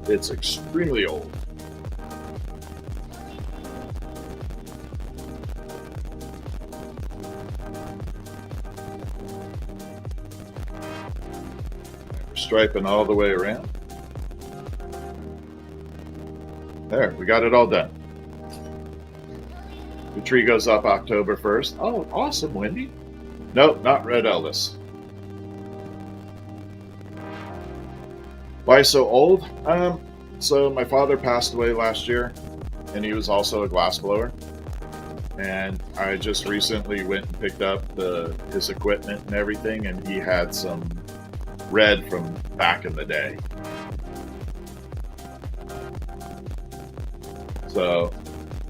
Speaker 1: It's extremely old. Striping all the way around. There, we got it all done. The tree goes up October 1st. Oh, awesome, Wendy. Nope, not Red Elvis. Why so old? So my father passed away last year, and he was also a glassblower. And I just recently went and picked up his equipment and everything, and he had some red from back in the day. So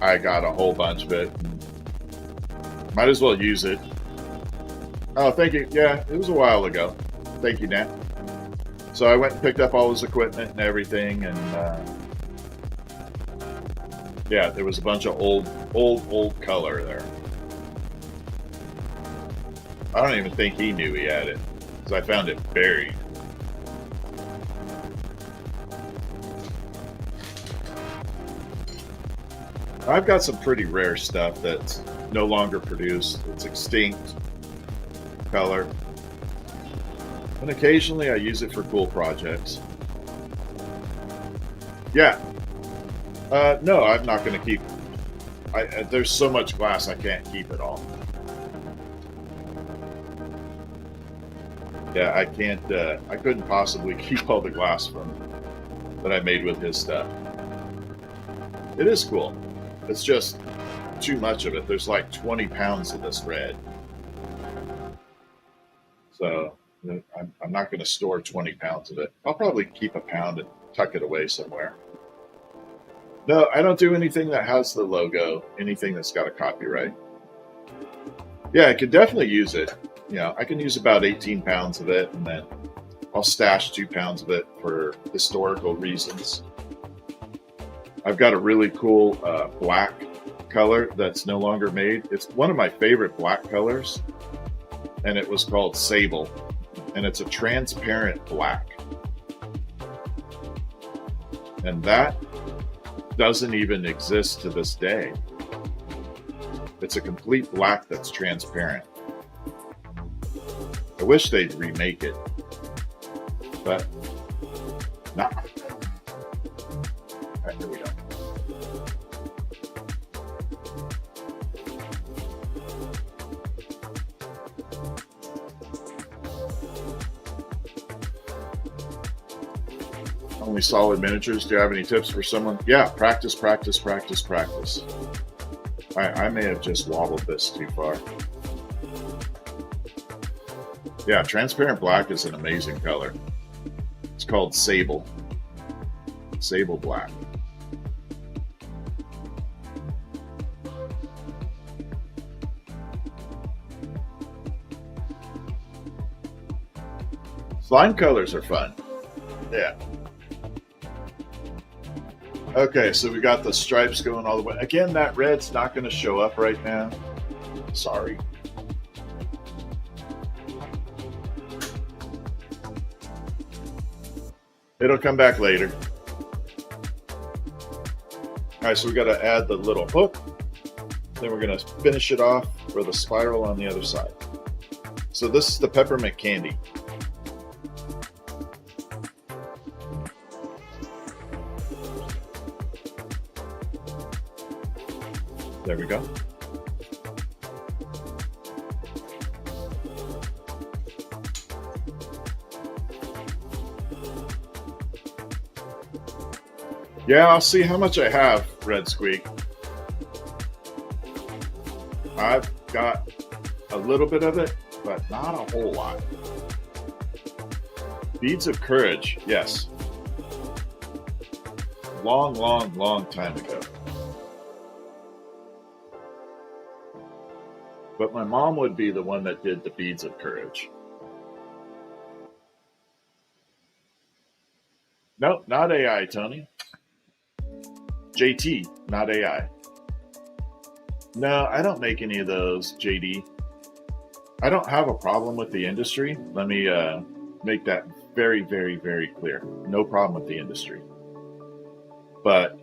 Speaker 1: I got a whole bunch of it. Might as well use it. Oh, thank you. Yeah, it was a while ago. Thank you, Nat. So I went and picked up all his equipment and everything, and yeah, there was a bunch of old color there. I don't even think he knew he had it, because I found it buried. I've got some pretty rare stuff that's no longer produced. It's extinct color. And occasionally I use it for cool projects. Yeah. No, I'm not going to keep... there's so much glass I can't keep it all. Yeah, I can't... I couldn't possibly keep all the glass that I made with his stuff. It is cool. It's just too much of it. There's like 20 pounds of this red. So I'm not going to store 20 pounds of it. I'll probably keep a pound and tuck it away somewhere. No, I don't do anything that has the logo, anything that's got a copyright. Yeah, I could definitely use it. You know, I can use about 18 pounds of it, and then I'll stash 2 pounds of it for historical reasons. I've got a really cool black color that's no longer made. It's one of my favorite black colors, and it was called Sable, and it's a transparent black. And that doesn't even exist to this day. It's a complete black that's transparent. I wish they'd remake it, but nah. All right, here we go. Only solid miniatures. Do you have any tips for someone? Yeah, practice, practice, practice, practice. I may have just wobbled this too far. Yeah, transparent black is an amazing color. It's called sable. Sable black. Slime colors are fun. Yeah. Okay, so we got the stripes going all the way. Again, that red's not going to show up right now. Sorry. It'll come back later. All right, so we got to add the little hook. Then we're going to finish it off for the spiral on the other side. So this is the peppermint candy. There we go. Yeah, I'll see how much I have, Red Squeak. I've got a little bit of it, but not a whole lot. Beads of Courage, yes. Long, long, long time ago. But my mom would be the one that did the Beads of Courage. Nope, not AI, Tony. JT, not AI. No, I don't make any of those, JD. I don't have a problem with the industry. Let me make that very, very, very clear. No problem with the industry. But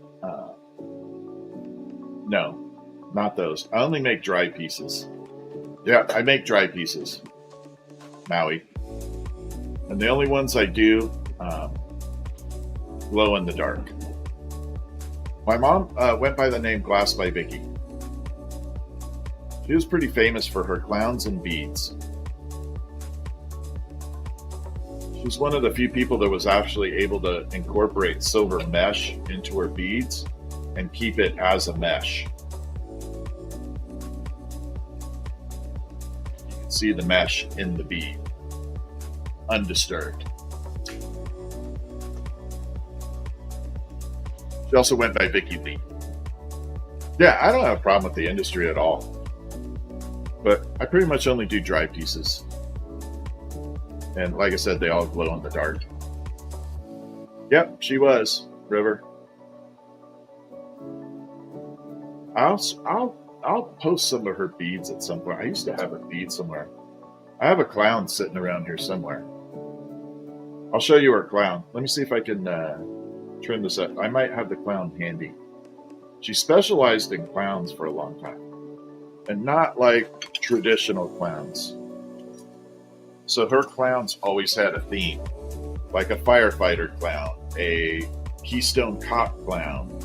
Speaker 1: no, not those. I only make dry pieces. Yeah, I make dry pieces. Maui. And the only ones I do glow in the dark. My mom went by the name Glass by Vicky. She was pretty famous for her clowns and beads. She's one of the few people that was actually able to incorporate silver mesh into her beads and keep it as a mesh. You can see the mesh in the bead, undisturbed. She also went by Vicky Lee. Yeah, I don't have a problem with the industry at all. But I pretty much only do dry pieces. And like I said, they all glow in the dark. Yep, she was, River. I'll post some of her beads at some point. I used to have a bead somewhere. I have a clown sitting around here somewhere. I'll show you her clown. Let me see if I can trim this up. I might have the clown handy. She specialized in clowns for a long time. And not like traditional clowns. So her clowns always had a theme. Like a firefighter clown, a Keystone Cop clown,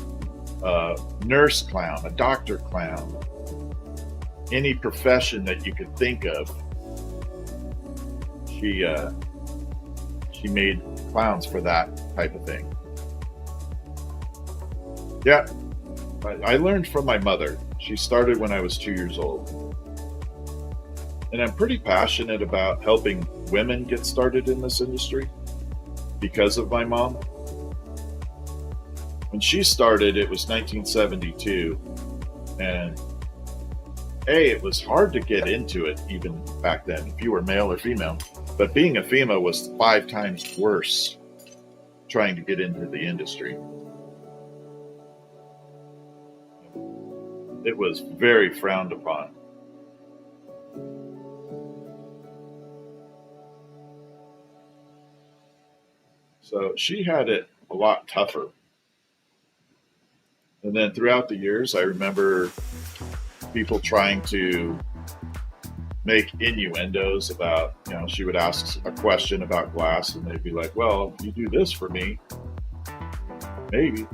Speaker 1: a nurse clown, a doctor clown. Any profession that you could think of. She made clowns for that type of thing. Yeah, I learned from my mother. She started when I was 2 years old. And I'm pretty passionate about helping women get started in this industry because of my mom. When she started, it was 1972. And it was hard to get into it even back then, if you were male or female. But being a female was 5 times worse trying to get into the industry. It was very frowned upon. So she had it a lot tougher. And then throughout the years, I remember people trying to make innuendos about, she would ask a question about glass and they'd be like, well, if you do this for me, maybe.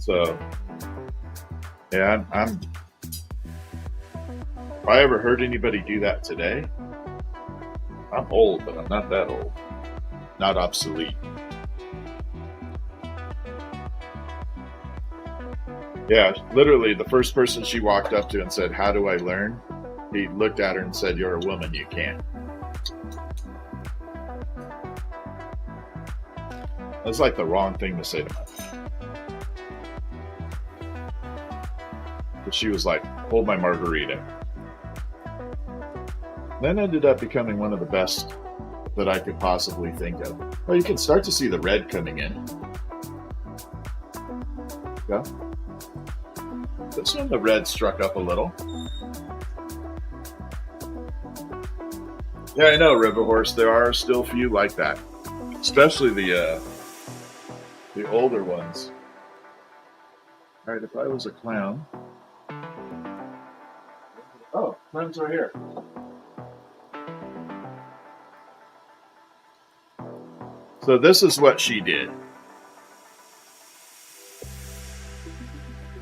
Speaker 1: So, yeah, if I ever heard anybody do that today, I'm old, but I'm not that old. Not obsolete. Yeah, literally the first person she walked up to and said, how do I learn? He looked at her and said, you're a woman, you can't. That's like the wrong thing to say to my mom. But she was like, hold my margarita. Then ended up becoming one of the best that I could possibly think of. Well, you can start to see the red coming in. Yeah. This one, the red struck up a little. Yeah, I know, River Horse. There are still a few like that, especially the older ones. All right, if I was a clown. Oh, clowns are here. So this is what she did.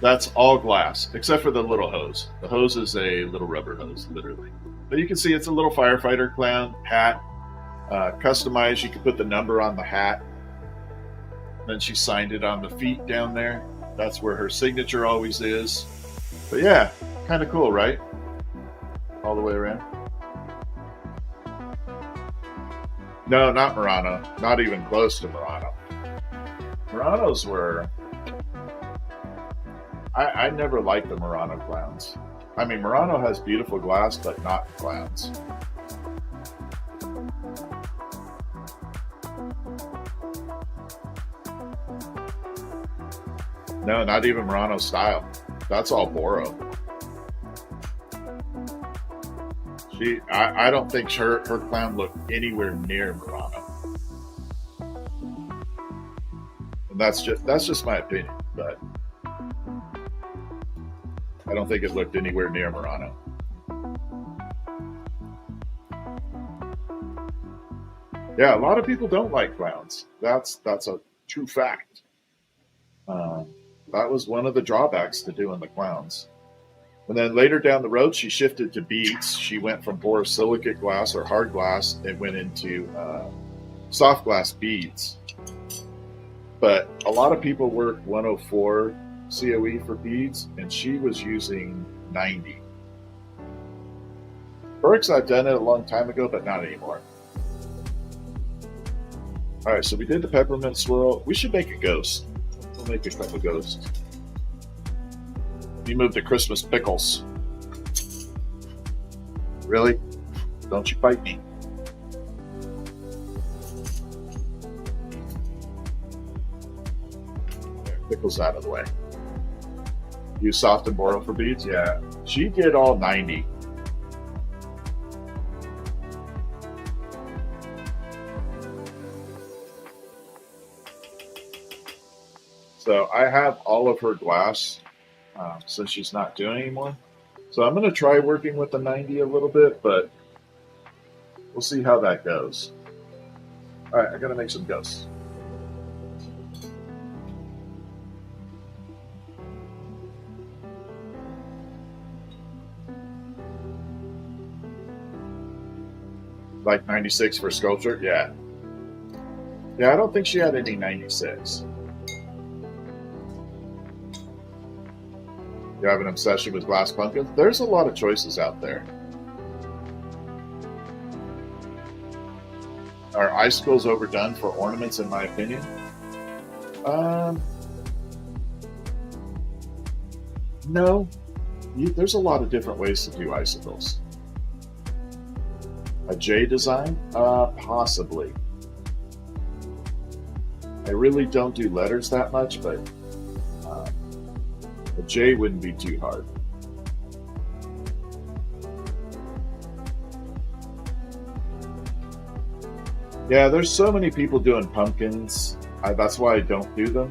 Speaker 1: That's all glass, except for the little hose. The hose is a little rubber hose, literally. But you can see it's a little firefighter clown hat. Customized, you can put the number on the hat. Then she signed it on the feet down there. That's where her signature always is. But yeah, kind of cool, right? All the way around. No, not Murano. Not even close to Murano. Muranos were... I never liked the Murano clowns. I mean, Murano has beautiful glass, but not clowns. No, not even Murano style. That's all Boro. I don't think her clown looked anywhere near Murano. And that's just my opinion, but I don't think it looked anywhere near Murano. Yeah, a lot of people don't like clowns. That's a true fact. That was one of the drawbacks to doing the clowns. And then later down the road, she shifted to beads. She went from borosilicate glass or hard glass and went into soft glass beads. But a lot of people work 104 COE for beads, and she was using 90. Burks, I've done it a long time ago, but not anymore. All right, so we did the peppermint swirl. We should make a ghost. We'll make a couple ghosts. You move the Christmas pickles. Really? Don't you bite me. There, pickles out of the way. Use soft and Boro for beads? Yeah. She did all 90. So I have all of her glass since she's not doing anymore. So I'm going to try working with the 90 a little bit, but we'll see how that goes. All right, I got to make some ghosts. Like 96 for sculpture? Yeah. Yeah, I don't think she had any 96. You have an obsession with glass pumpkins? There's a lot of choices out there. Are icicles overdone for ornaments, in my opinion? No. There's a lot of different ways to do icicles. A J design? Possibly. I really don't do letters that much, but a J wouldn't be too hard. Yeah, there's so many people doing pumpkins. That's why I don't do them.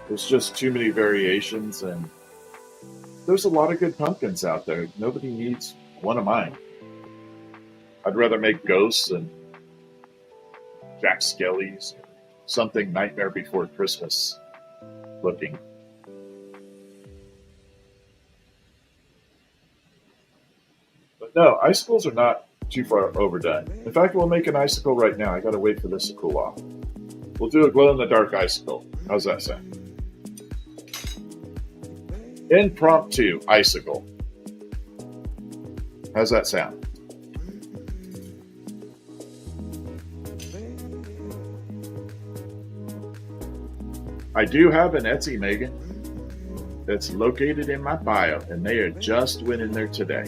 Speaker 1: There's just too many variations, and there's a lot of good pumpkins out there. Nobody needs one of mine. I'd rather make ghosts and Jack Skellies, something Nightmare Before Christmas looking. But no, icicles are not too far overdone. In fact, we'll make an icicle right now. I gotta wait for this to cool off. We'll do a glow-in-the-dark icicle. How's that sound? Impromptu icicle. How's that sound? I do have an Etsy, Megan. That's located in my bio, and they are just went in there today.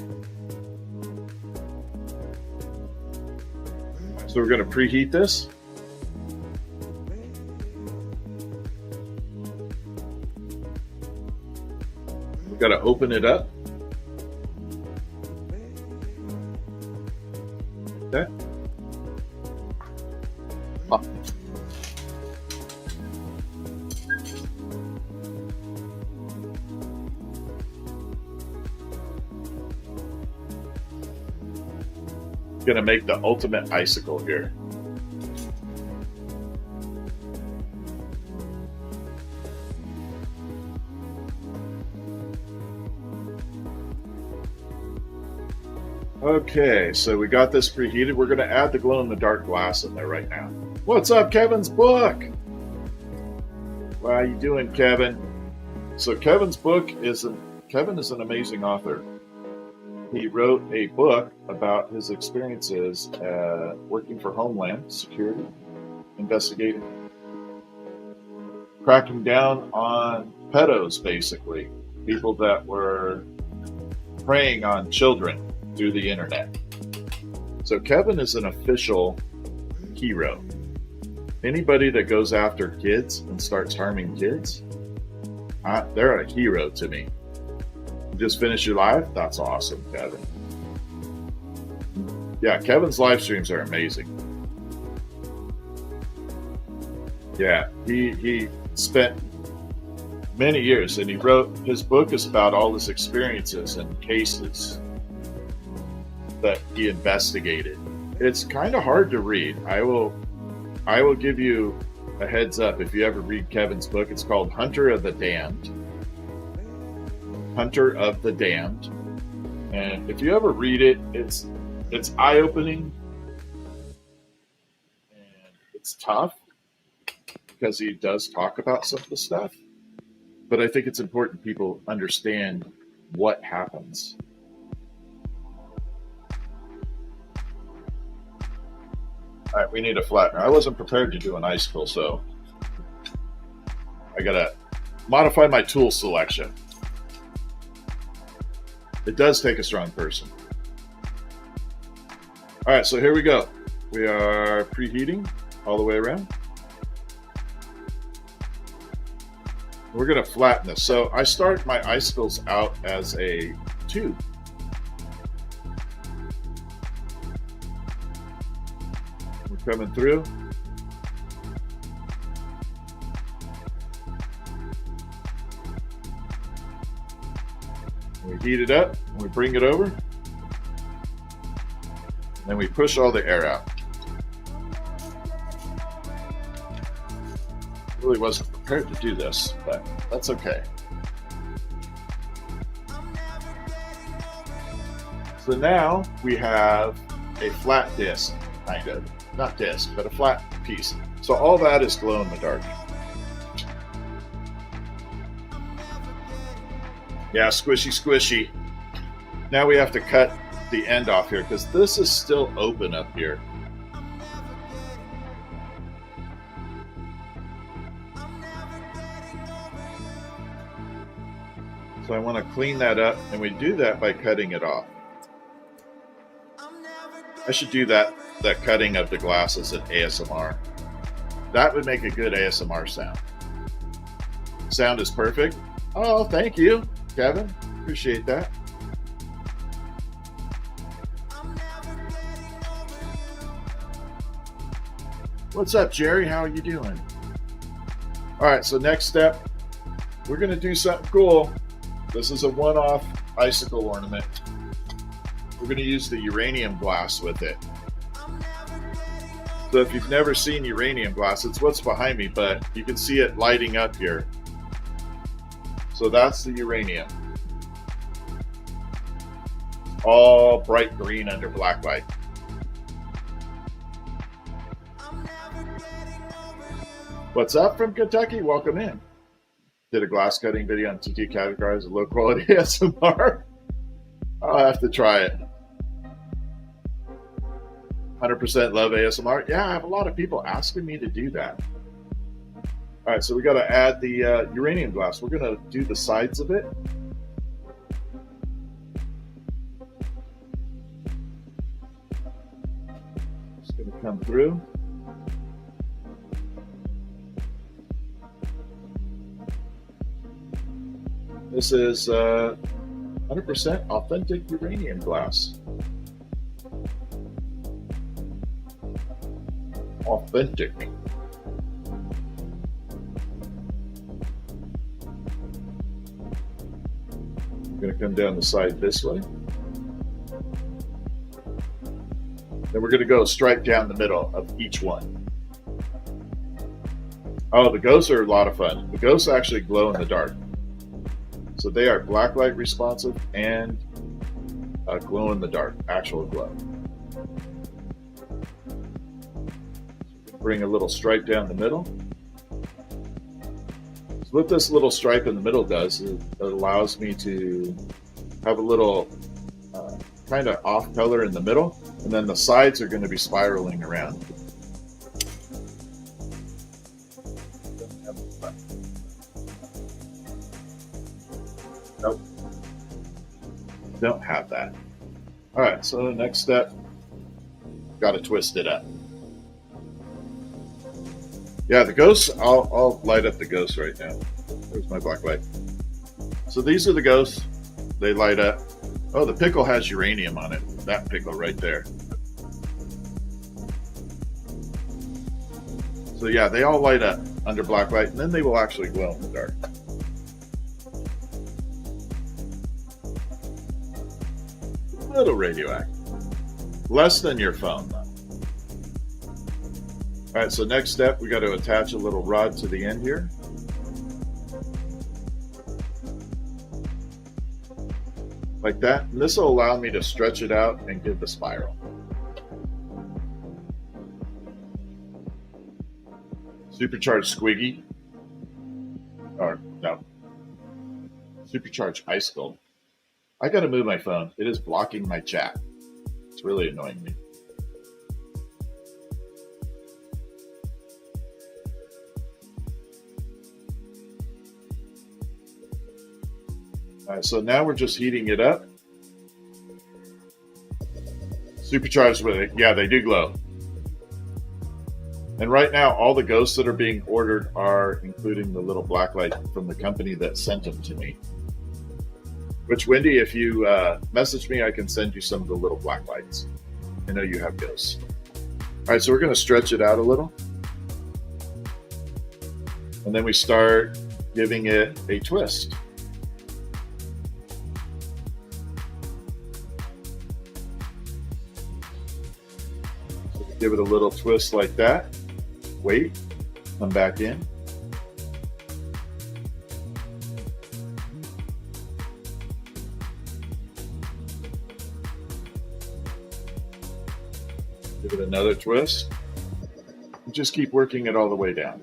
Speaker 1: So we're going to preheat this. We've got to open it up. Okay. Oh. Going to make the ultimate icicle here. Okay, so we got this preheated. We're going to add the glow-in-the-dark glass in there right now. What's up, Kevin's book? How you doing, Kevin? So Kevin's book Kevin is an amazing author. He wrote a book about his experiences working for Homeland Security, investigating, cracking down on pedos, basically, people that were preying on children through the internet. So Kevin is an official hero. Anybody that goes after kids and starts harming kids, they're a hero to me. Just finish your live? That's awesome, Kevin. Yeah, Kevin's live streams are amazing. Yeah, he spent many years, and he wrote, his book is about all his experiences and cases that he investigated. It's kind of hard to read. I will give you a heads up if you ever read Kevin's book. It's called Hunter of the Damned. Hunter of the Damned. And if you ever read it, it's eye-opening and it's tough because he does talk about some of the stuff. But I think it's important people understand what happens. All right, we need a flattener. I wasn't prepared to do an icicle, so I gotta modify my tool selection. It does take a strong person. All right, so here we go. We are preheating all the way around. We're gonna flatten this. So I start my icicles out as a tube. We're coming through. We heat it up, and we bring it over, and then we push all the air out. Really wasn't prepared to do this, but that's okay. So now we have a flat disc, kind of. Not disc, but a flat piece. So all that is glow in the dark. Yeah, squishy, squishy. Now we have to cut the end off here because this is still open up here. So I want to clean that up, and we do that by cutting it off. I should do that cutting of the glasses at ASMR. That would make a good ASMR sound. Sound is perfect. Oh, thank you, Kevin. Appreciate that. What's up, Jerry? How are you doing? All right, so next step, we're going to do something cool. This is a one-off icicle ornament. We're going to use the uranium glass with it. So if you've never seen uranium glass, it's what's behind me, but you can see it lighting up here. So that's the uranium. All bright green under black light. What's up from Kentucky? Welcome in. Did a glass cutting video on TT categorized as low quality ASMR. I'll have to try it. 100% love ASMR. Yeah, I have a lot of people asking me to do that. All right, so we got to add the uranium glass. We're going to do the sides of it. It's going to come through. This is 100% authentic uranium glass. Authentic. I'm going to come down the side this way. Then we're going to go stripe down the middle of each one. Oh, the ghosts are a lot of fun. The ghosts actually glow in the dark. So they are blacklight responsive and glow in the dark, actual glow. Bring a little stripe down the middle. So what this little stripe in the middle does is it allows me to have a little kind of off color in the middle, and then the sides are going to be spiraling around. Nope. Don't have that. All right, so the next step, got to twist it up. Yeah, the ghosts, I'll light up the ghosts right now. There's my black light. So these are the ghosts. They light up. Oh, the pickle has uranium on it. That pickle right there. So yeah, they all light up under black light, and then they will actually glow in the dark. A little radioactive. Less than your phone, though. All right, so next step, we got to attach a little rod to the end here. Like that. And this will allow me to stretch it out and give the spiral. Supercharged squiggy. Or, no. Supercharged icicle. I got to move my phone. It is blocking my chat. It's really annoying me. All right, so now we're just heating it up. Supercharged with it. Yeah, they do glow. And right now, all the ghosts that are being ordered are including the little black light from the company that sent them to me. Which, Wendy, if you message me, I can send you some of the little black lights. I know you have ghosts. All right, so we're going to stretch it out a little. And then we start giving it a twist. So we give it a little twist like that. Wait, come back in. Give it another twist. And just keep working it all the way down.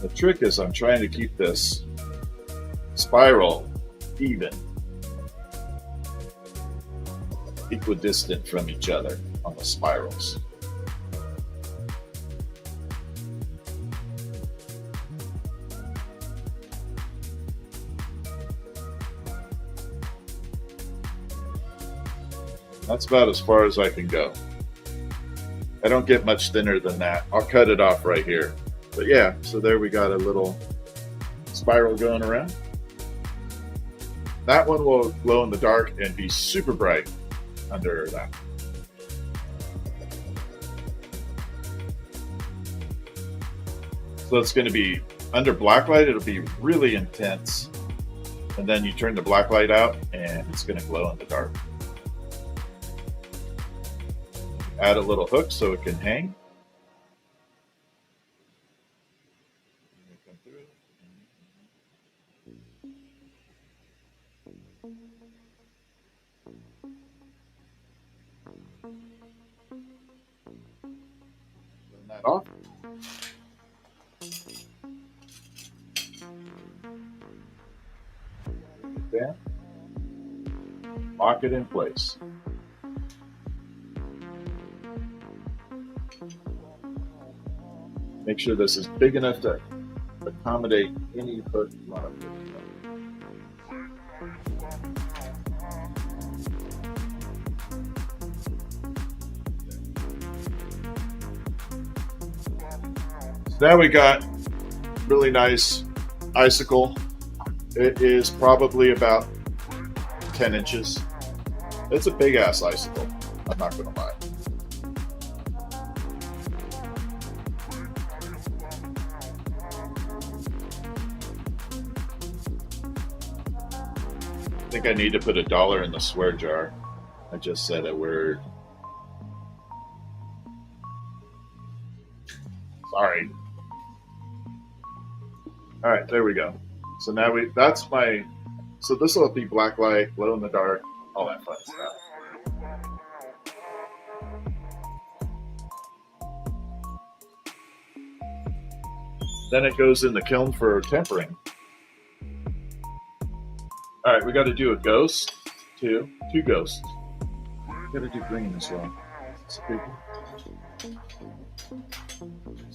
Speaker 1: The trick is I'm trying to keep this spiral even, equidistant from each other on the spirals. That's about as far as I can go. I don't get much thinner than that. I'll cut it off right here. But yeah, so there we got a little spiral going around. That one will glow in the dark and be super bright under that. So it's going to be under black light, it'll be really intense. And then you turn the black light out and it's going to glow in the dark. Add a little hook so it can hang. Turn that off. Then lock it in place. Make sure this is big enough to accommodate any hook you want to put. So now we got really nice icicle. It is probably about 10 inches. It's a big ass icicle. I'm not going to lie. I think I need to put $1 in the swear jar. I just said a word. Sorry. All right, there we go. So now so this will be black light, glow in the dark, all that fun stuff. Then it goes in the kiln for tempering. All right, we got to do a ghost, two ghosts. Got to do green as well. It's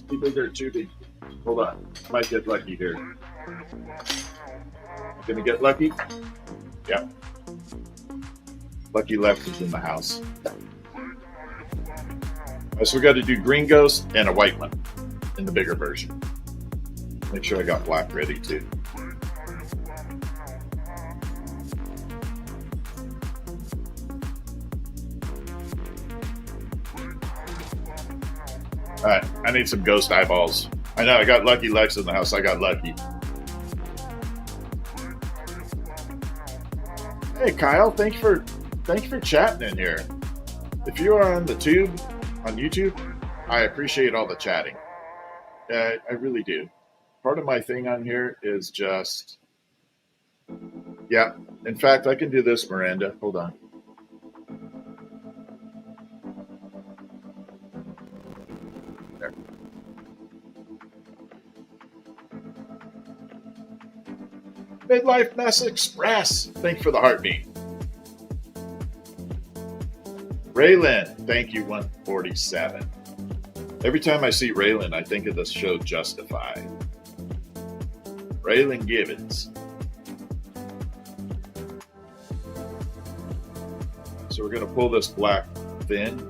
Speaker 1: too big or too big. Hold on, might get lucky here. Gonna get lucky? Yep. Lucky left is in the house. So we got to do green ghost and a white one in the bigger version. Make sure I got black ready too. All right, I need some ghost eyeballs. I know I got lucky legs in the house. I got lucky. Hey Kyle, thank you for chatting in here. If you are on the tube, on YouTube, I appreciate all the chatting. I really do. Part of my thing on here is just, yeah. In fact, I can do this, Miranda. Hold on. There. Midlife Mess Express. Thanks for the heartbeat. Raylan, thank you, 147. Every time I see Raylan, I think of the show Justified. Raylan Gibbons. So we're going to pull this black thin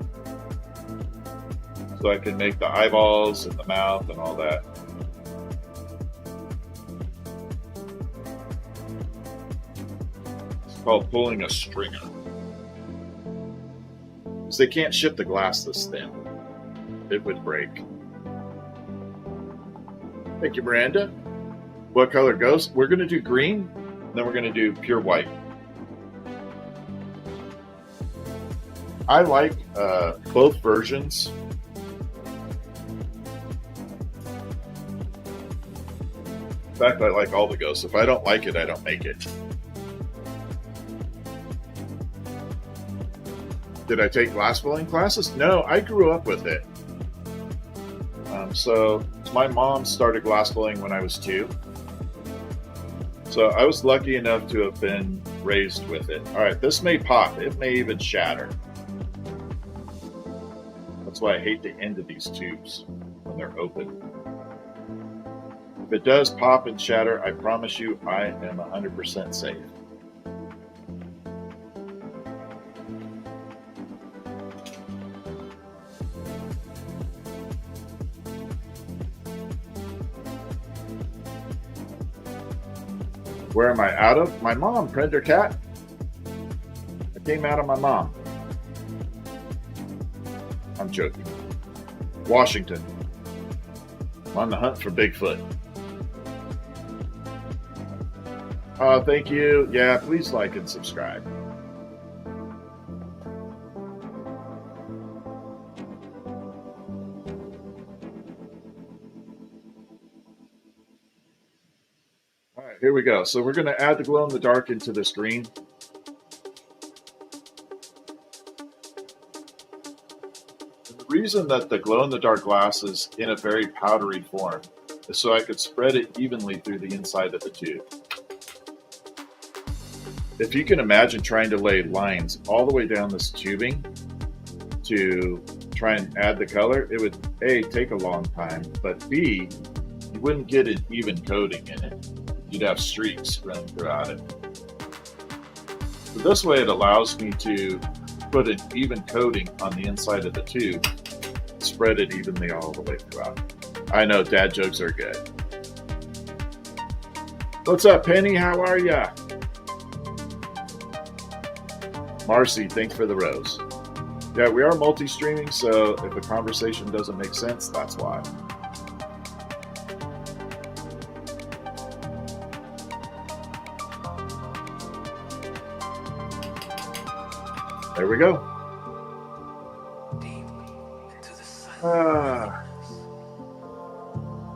Speaker 1: so I can make the eyeballs and the mouth and all that. It's called pulling a stringer. Because they can't ship the glass this thin. It would break. Thank you, Miranda. What color ghost? We're going to do green, then we're going to do pure white. I like both versions. In fact, I like all the ghosts. If I don't like it, I don't make it. Did I take glassblowing classes? No, I grew up with it. So my mom started glassblowing when I was 2. So I was lucky enough to have been raised with it. All right, this may pop. It may even shatter. That's why I hate the end of these tubes when they're open. If it does pop and shatter, I promise you I am 100% safe. Where am I out of? My mom, Predator Cat. I came out of my mom. I'm joking. Washington. I'm on the hunt for Bigfoot. Thank you. Yeah, please like and subscribe. All right, here we go. So we're going to add the glow in the dark into this green. The reason that the glow in the dark glass is in a very powdery form is so I could spread it evenly through the inside of the tube. If you can imagine trying to lay lines all the way down this tubing to try and add the color, it would A, take a long time, but B, you wouldn't get an even coating in it. You'd have streaks running throughout it. So this way it allows me to put an even coating on the inside of the tube, spread it evenly all the way throughout. I know dad jokes are good. What's up, Penny? How are ya? Marcy, thanks for the rose. Yeah, we are multi-streaming, so if a conversation doesn't make sense, that's why. There we go.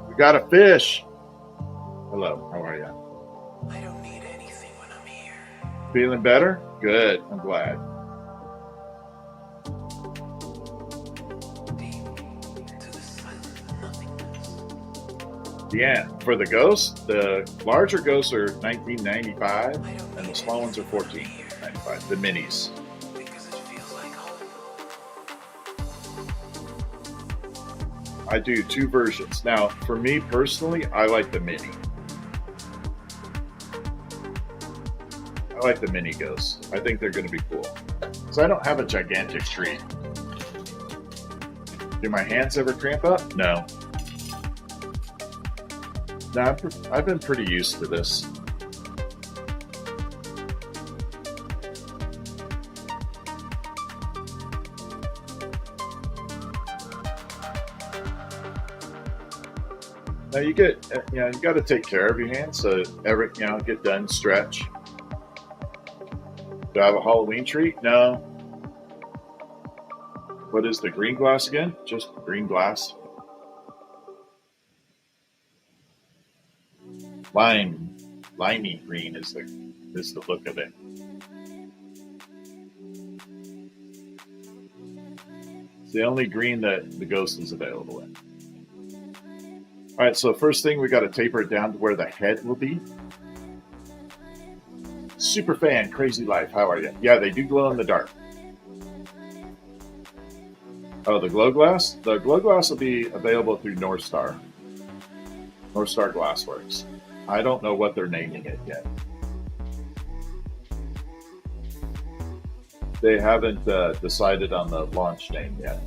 Speaker 1: We got a fish. Hello, how are you?
Speaker 2: I don't need anything when I'm here.
Speaker 1: Feeling better? Good, I'm glad. Yeah, for the ghosts, the larger ghosts are $19.95 and the small ones are $14.95, the minis.
Speaker 2: Because it feels like home.
Speaker 1: I do two versions. Now, for me personally, I like the mini. I like the mini ghosts. I think they're going to be cool. Because I don't have a gigantic tree. Do my hands ever cramp up? No. No, I've been pretty used to this. Now you get, you got to take care of your hands so every, get done, stretch. Do I have a Halloween tree? No. What is the green glass again? Just green glass. Limey green is the look of it. It's the only green that the ghost is available in. All right, so first thing, we got to taper it down to where the head will be. Super fan, crazy life, how are you? Yeah, they do glow in the dark. Oh, the glow glass? The glow glass will be available through North Star Glassworks. I don't know what they're naming it yet. They haven't decided on the launch name yet.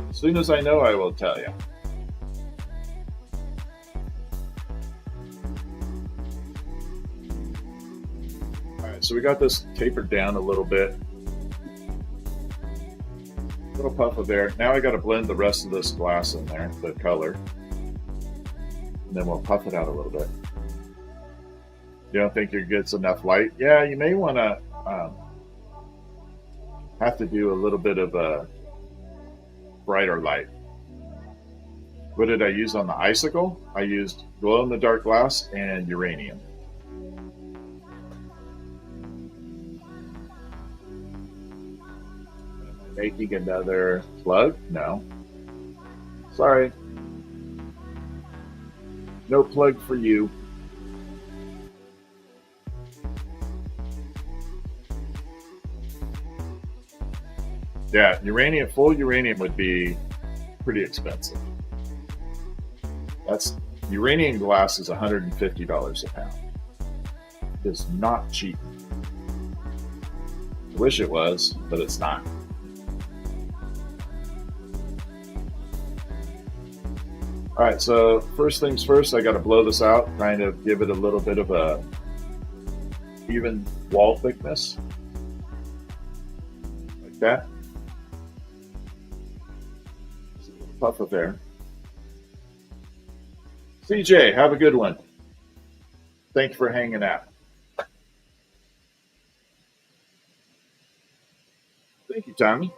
Speaker 1: As soon as I know, I will tell you. All right, so we got this tapered down a little bit. Little puff of air. Now I got to blend the rest of this glass in there, the color. And then we'll puff it out a little bit. You don't think it gets enough light? Yeah, you may want to have to do a little bit of a brighter light. What did I use on the icicle? I used glow-in-the-dark glass and uranium. Am I making another plug? No. Sorry. No plug for you. Yeah, full uranium would be pretty expensive. Uranium glass is $150 a pound. It's not cheap. I wish it was, but it's not. All right, so first things first, I got to blow this out, kind of give it a little bit of a even wall thickness, like that. Just a little puff of air. CJ, have a good one. Thank you for hanging out. Thank you, Tommy.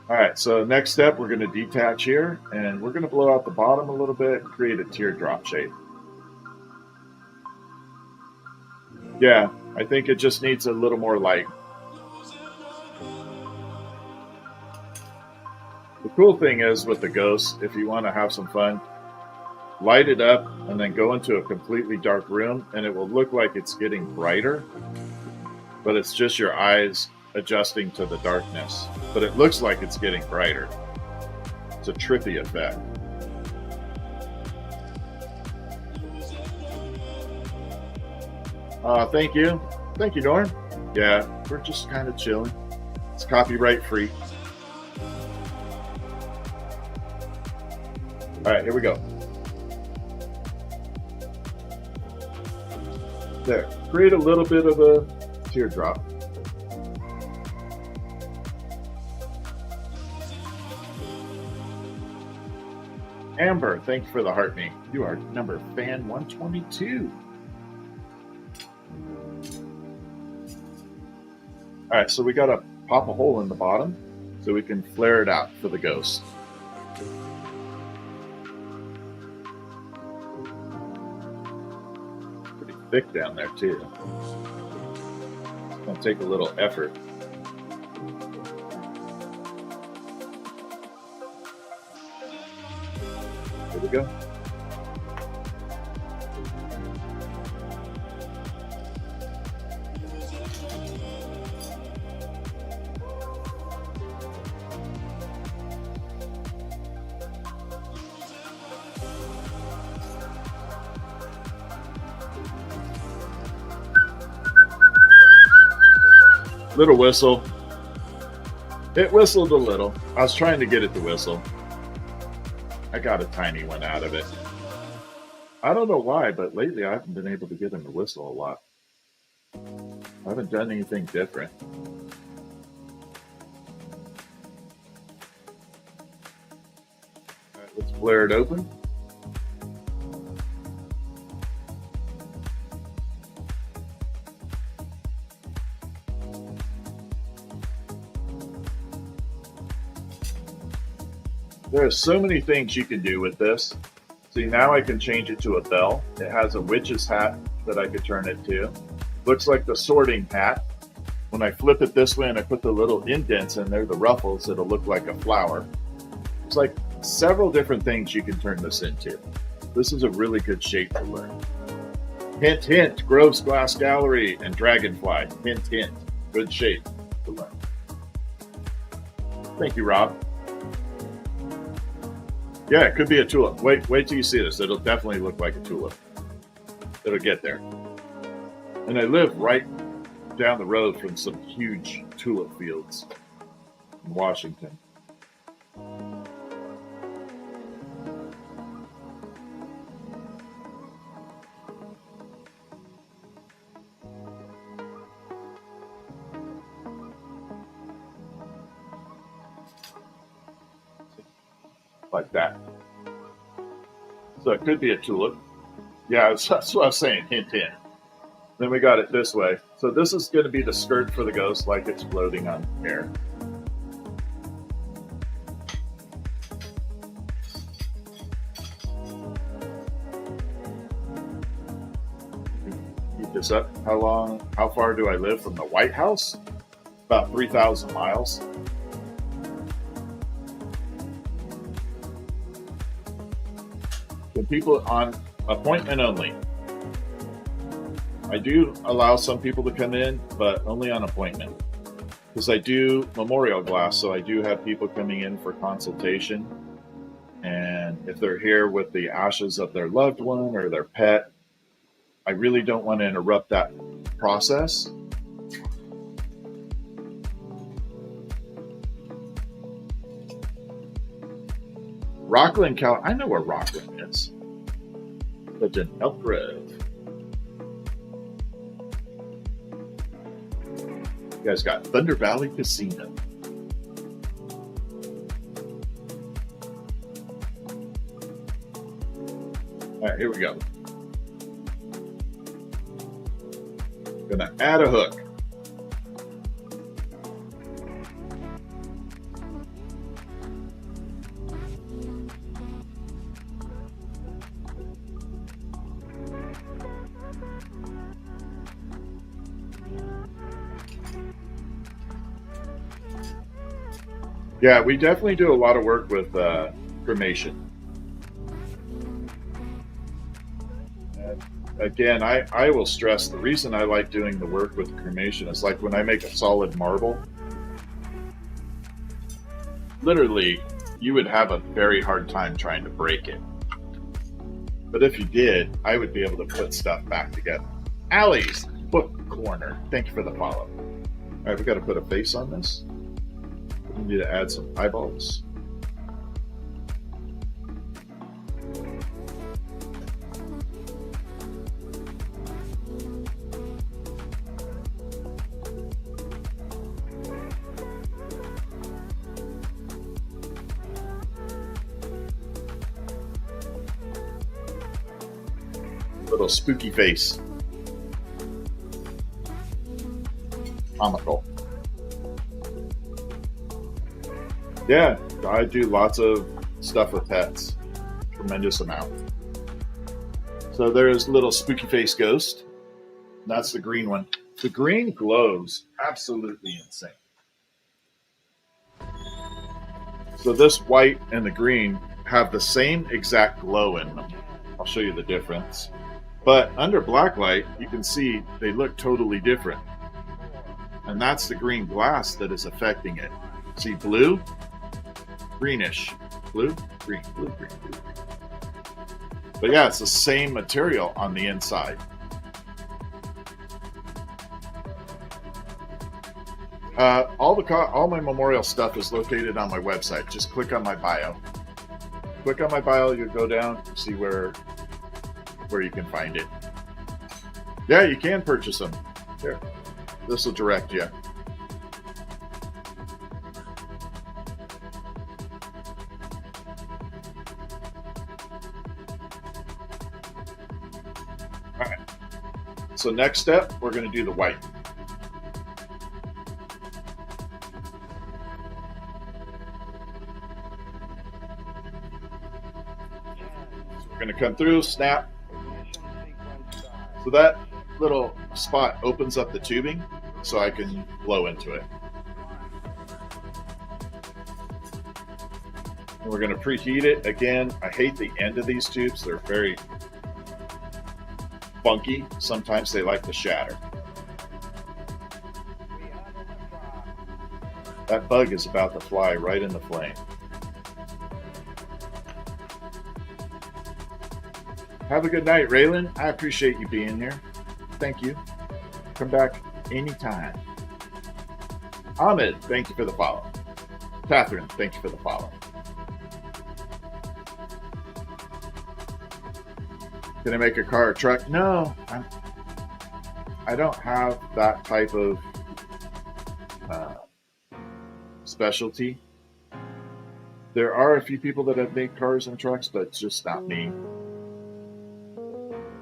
Speaker 1: All right, so next step, we're going to detach here, and we're going to blow out the bottom a little bit and create a teardrop shape. Yeah, I think it just needs a little more light. The cool thing is with the ghosts, if you want to have some fun, light it up and then go into a completely dark room, and it will look like it's getting brighter, but it's just your eyes adjusting to the darkness, but it looks like it's getting brighter. It's a trippy effect. Thank you, Norm. Yeah, we're just kind of chilling. It's copyright free. All right, here we go. There, create a little bit of a teardrop. Amber, thank you for the heart me. You are number fan 122. All right, so we got to pop a hole in the bottom so we can flare it out for the ghost. Pretty thick down there too. It's going to take a little effort. Here we go. Little whistle. It whistled a little. I was trying to get it to whistle. I got a tiny one out of it. I don't know why, but lately I haven't been able to get him to whistle a lot. I haven't done anything different. All right, let's flare it open. There are so many things you can do with this. See, now I can change it to a bell. It has a witch's hat that I could turn it to. Looks like the sorting hat. When I flip it this way and I put the little indents in there, the ruffles, it'll look like a flower. It's like several different things you can turn this into. This is a really good shape to learn. Hint, hint, Grove's Glass Gallery and Dragonfly. Hint, hint. Good shape to learn. Thank you, Rob. Yeah, it could be a tulip. Wait till you see this. It'll definitely look like a tulip. It'll get there. And I live right down the road from some huge tulip fields in Washington. Like that. So it could be a tulip. Yeah, that's what I was saying, hint, hint. Then we got it this way. So this is going to be the skirt for the ghost, like it's floating on air. Keep this up. How far do I live from the White House? About 3,000 miles. People on appointment only. I do allow some people to come in, but only on appointment. Because I do memorial glass, so I do have people coming in for consultation. And if they're here with the ashes of their loved one or their pet, I really don't want to interrupt that process. Rockland, Cal. I know where Rockland is. But in Elk Grove. You guys got Thunder Valley Casino. All right, here we go. Gonna add a hook. Yeah, we definitely do a lot of work with cremation. And again, I will stress the reason I like doing the work with cremation is like when I make a solid marble, literally you would have a very hard time trying to break it. But if you did, I would be able to put stuff back together. Allie's Book Corner, thank you for the follow. All right, we got to put a face on this. We need to add some eyeballs. Little spooky face. Comical. Yeah, I do lots of stuff with pets. Tremendous amount. So there's little spooky face ghost. That's the green one. The green glows absolutely insane. So this white and the green have the same exact glow in them. I'll show you the difference. But under black light, you can see they look totally different. And that's the green glass that is affecting it. See blue? Greenish. Blue, green, blue, green, blue, green. But yeah, it's the same material on the inside. All my memorial stuff is located on my website. Just click on my bio. Click on my bio, you'll go down, see where you can find it. Yeah, you can purchase them. Here, this will direct you. All right. So next step, we're going to do the white. So we're going to come through, snap. So that little spot opens up the tubing so I can blow into it. And we're going to preheat it. Again, I hate the end of these tubes. They're very funky. Sometimes they like to shatter. That bug is about to fly right in the flame. Have a good night, Raylan. I appreciate you being here. Thank you. Come back anytime. Ahmed, thank you for the follow. Catherine, thank you for the follow. Can I make a car or truck? No, I don't have that type of specialty. There are a few people that have made cars and trucks, but it's just not me.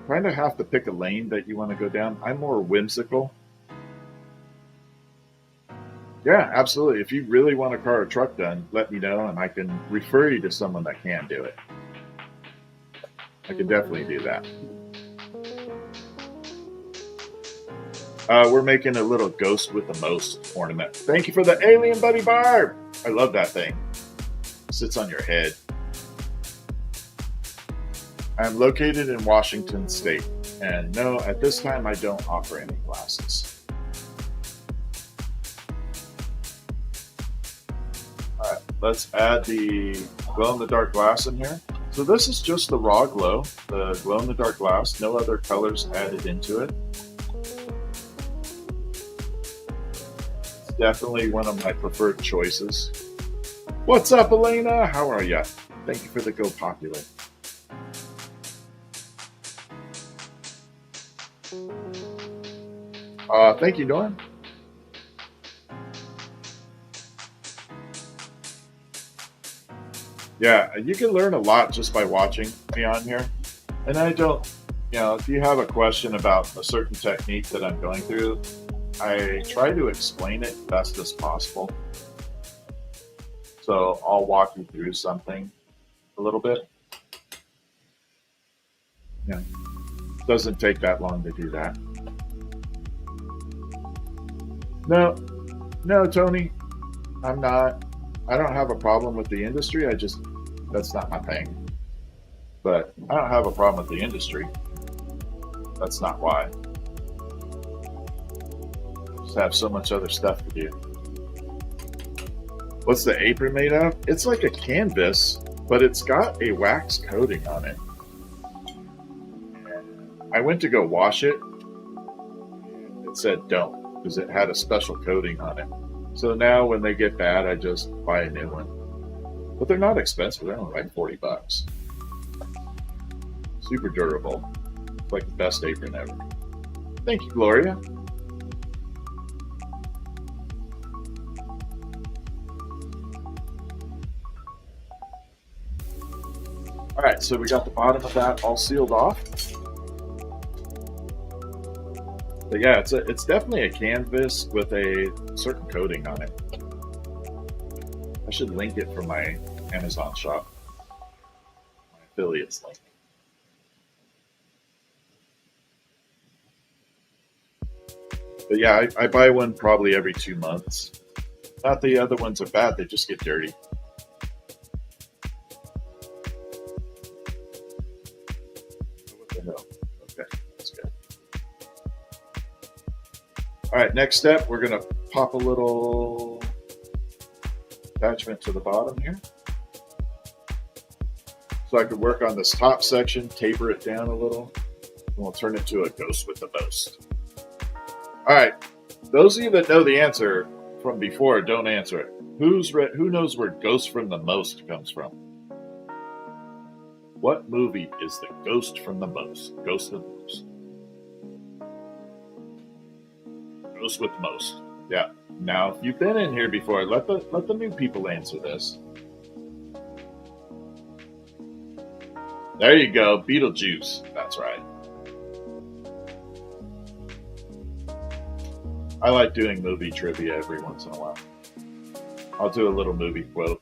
Speaker 1: Kind of have to pick a lane that you want to go down. I'm more whimsical. Yeah, absolutely. If you really want a car or truck done, let me know and I can refer you to someone that can do it. I can definitely do that. We're making a little ghost with the most ornament. Thank you for the alien buddy Barb. I love that thing. It sits on your head. I'm located in Washington State, and no, at this time I don't offer any glasses. All right, let's add the glow-in-the-dark glass in here. So this is just the raw glow, the glow-in-the-dark glass, no other colors added into it. It's definitely one of my preferred choices. What's up, Elena? How are ya? Thank you for the go popular. Thank you, Norm. Yeah, you can learn a lot just by watching me on here. And I don't, if you have a question about a certain technique that I'm going through, I try to explain it best as possible. So I'll walk you through something a little bit. Yeah, doesn't take that long to do that. No, Tony, I don't have a problem with the industry. That's not my thing. But I don't have a problem with the industry. That's not why. I just have so much other stuff to do. What's the apron made of? It's like a canvas, but it's got a wax coating on it. I went to go wash it. It said don't, because it had a special coating on it. So now when they get bad, I just buy a new one. But they're not expensive. They're only like $40. Super durable. It's like the best apron ever. Thank you, Gloria. All right, so we got the bottom of that all sealed off. But yeah, it's definitely a canvas with a certain coating on it. I should link it from my Amazon shop. My affiliates link. But yeah, I buy one probably every 2 months. Not the other ones are bad, they just get dirty. What the hell? Okay, that's good. All right, next step, we're going to pop a little attachment to the bottom here. So I could work on this top section, taper it down a little, and we'll turn it to a ghost with the most. All right, those of you that know the answer from before, don't answer it. Who knows where Ghost from the Most comes from? What movie is the Ghost from the Most? Ghost of the Most. Ghost with the Most. Yeah. Now, if you've been in here before, let the new people answer this. There you go, Beetlejuice. That's right. I like doing movie trivia every once in a while. I'll do a little movie quote.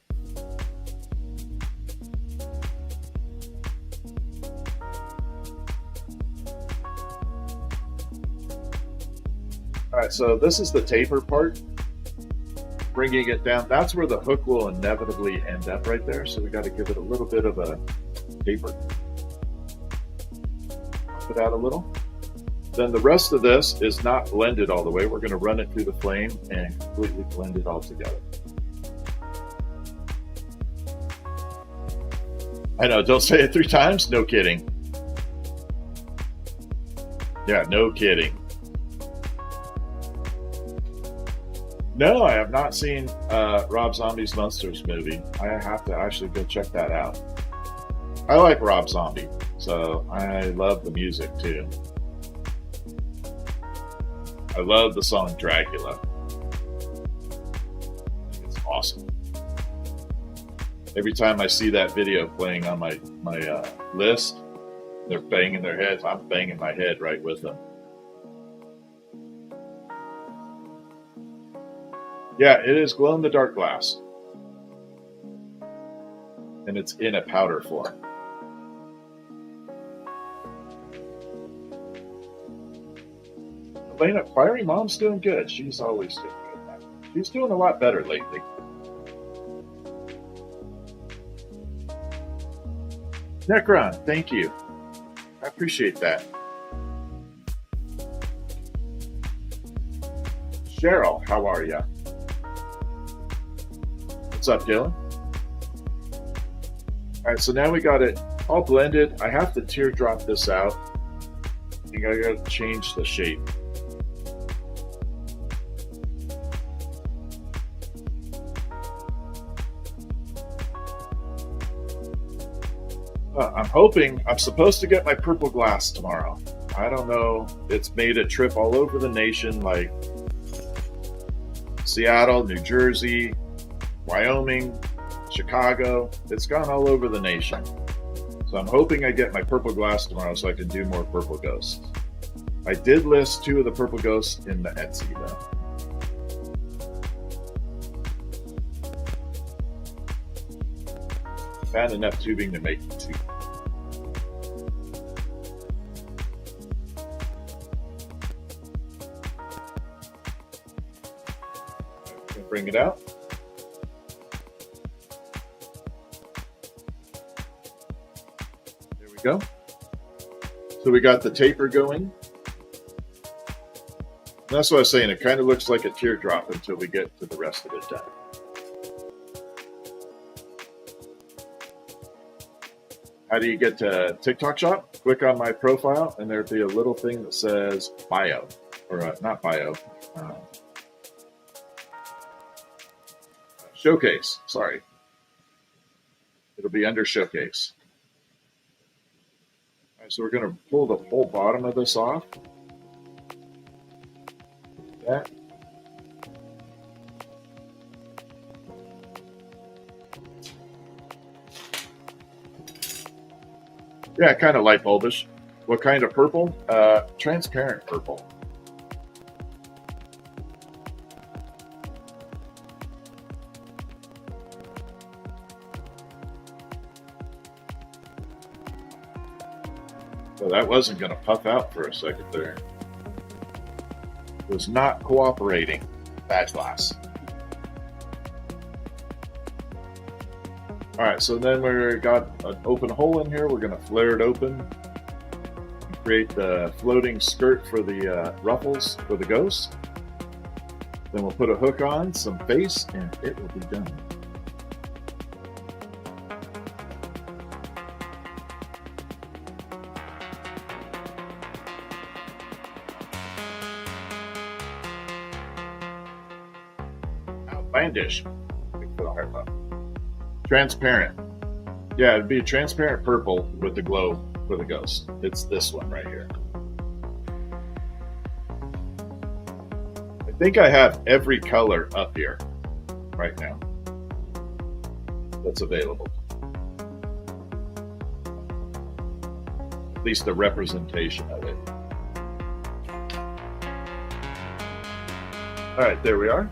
Speaker 1: All right, so this is the taper part. Bringing it down, that's where the hook will inevitably end up right there. So we got to give it a little bit of a taper. Pop it out a little. Then the rest of this is not blended all the way. We're going to run it through the flame and completely blend it all together. I know, don't say it 3 times. No kidding. Yeah, no kidding. No, I have not seen Rob Zombie's Monsters movie. I have to actually go check that out. I like Rob Zombie, so I love the music too. I love the song Dracula. It's awesome. Every time I see that video playing on my list, they're banging their heads. I'm banging my head right with them. Yeah, it is glow-in-the-dark glass. And it's in a powder form. Elena, Fiery Mom's doing good. She's always doing good. She's doing a lot better lately. Necron, thank you. I appreciate that. Cheryl, how are ya? What's up, Dylan? All right, so now we got it all blended. I have to teardrop this out. I think I got to change the shape. I'm supposed to get my purple glass tomorrow. I don't know. It's made a trip all over the nation, like Seattle, New Jersey, Wyoming, Chicago. It's gone all over the nation. So I'm hoping I get my purple glass tomorrow so I can do more purple ghosts. I did list 2 of the purple ghosts in the Etsy though. Found enough tubing to make 2. Bring it out. There we go. So we got the taper going. That's what I was saying. It kind of looks like a teardrop until we get to the rest of it done. How do you get to TikTok Shop? Click on my profile, and there'll be a little thing that says bio, or not bio, showcase. Sorry, it'll be under showcase. All right, so we're going to pull the whole bottom of this off. That. Yeah, kind of light bulbish. What kind of purple? Transparent purple. So that wasn't going to puff out for a second there. It was not cooperating. Bad glass. All right, so then we've got an open hole in here. We're going to flare it open, create the floating skirt for the ruffles for the ghost. Then we'll put a hook on, some face, and it will be done. Outlandish. Transparent. Yeah, it'd be a transparent purple with the glow for the ghost. It's this one right here. I think I have every color up here right now that's available. At least the representation of it. All right, there we are.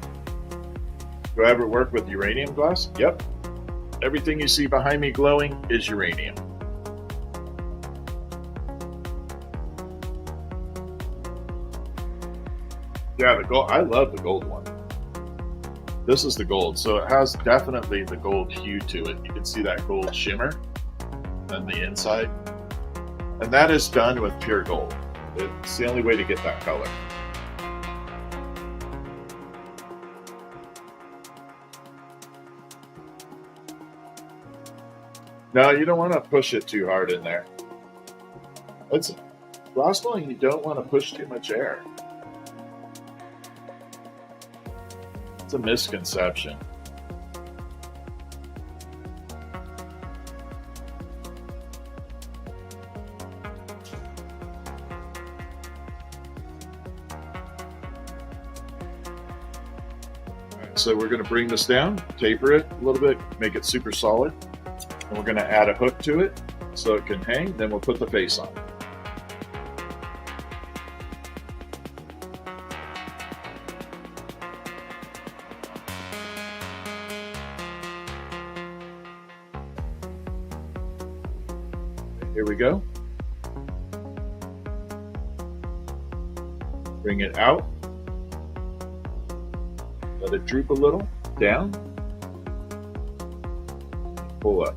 Speaker 1: Do I ever work with uranium glass? Yep. Everything you see behind me glowing is uranium. Yeah, the gold. I love the gold one. This is the gold, so it has definitely the gold hue to it. You can see that gold shimmer on the inside. And that is done with pure gold. It's the only way to get that color. No, you don't want to push it too hard in there. It's glassblowing, you don't want to push too much air. It's a misconception. All right, so we're going to bring this down, taper it a little bit, make it super solid. And we're going to add a hook to it so it can hang. Then we'll put the face on. Here we go. Bring it out. Let it droop a little. Down. Pull up.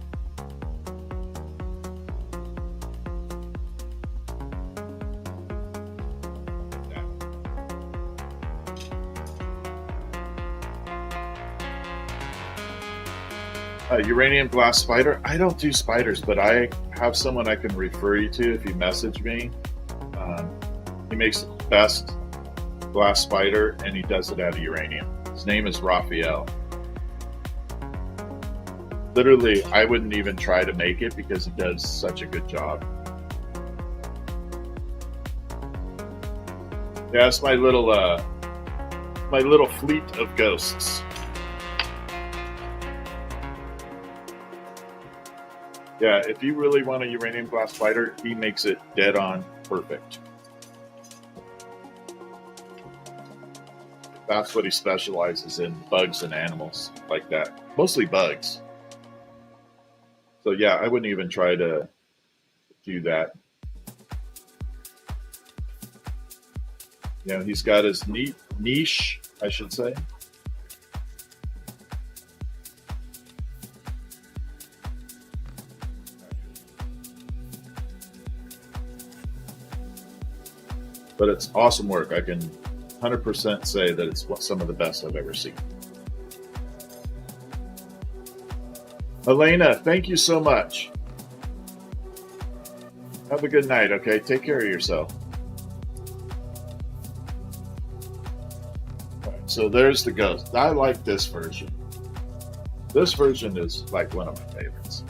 Speaker 1: Uranium glass spider. I don't do spiders, but I have someone I can refer you to if you message me. He makes the best glass spider, and he does it out of uranium. His name is Raphael. Literally, I wouldn't even try to make it because he does such a good job. Yeah, it's my little fleet of ghosts. Yeah, if you really want a uranium glass fighter, he makes it dead on perfect. That's what he specializes in, bugs and animals like that. Mostly bugs. So yeah, I wouldn't even try to do that. You know, he's got his niche, I should say. But it's awesome work. I can 100% say that it's some of the best I've ever seen. Elena, thank you so much. Have a good night, okay? Take care of yourself. All right, so there's the ghost. I like this version. This version is like one of my favorites.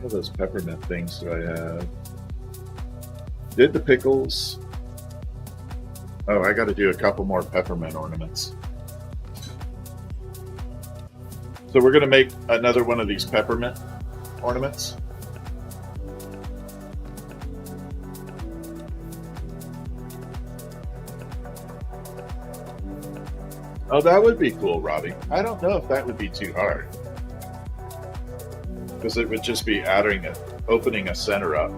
Speaker 1: What those peppermint things do I have? Did the pickles. Oh, I got to do a couple more peppermint ornaments. So we're going to make another one of these peppermint ornaments. Oh, that would be cool, Robbie. I don't know if that would be too hard. Because it would just be opening a center up.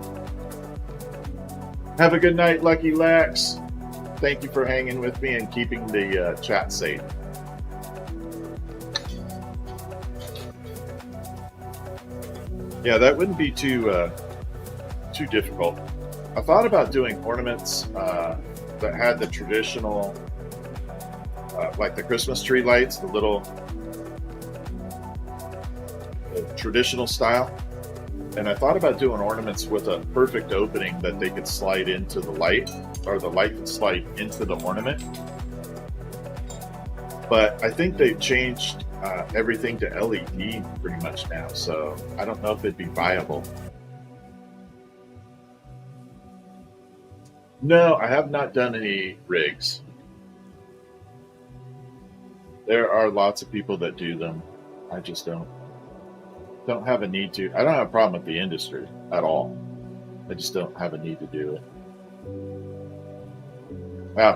Speaker 1: Have a good night, Lucky Lax. Thank you for hanging with me and keeping the chat safe. Yeah, that wouldn't be too difficult. I thought about doing ornaments that had the traditional, like the Christmas tree lights, the little traditional style. And I thought about doing ornaments with a perfect opening that they could slide into the light, or the light could slide into the ornament. But I think they've changed everything to LED pretty much now, so I don't know if it'd be viable. No, I have not done any rigs. There are lots of people that do them. I just don't have a need to. I don't have a problem with the industry at all. I just don't have a need to do it.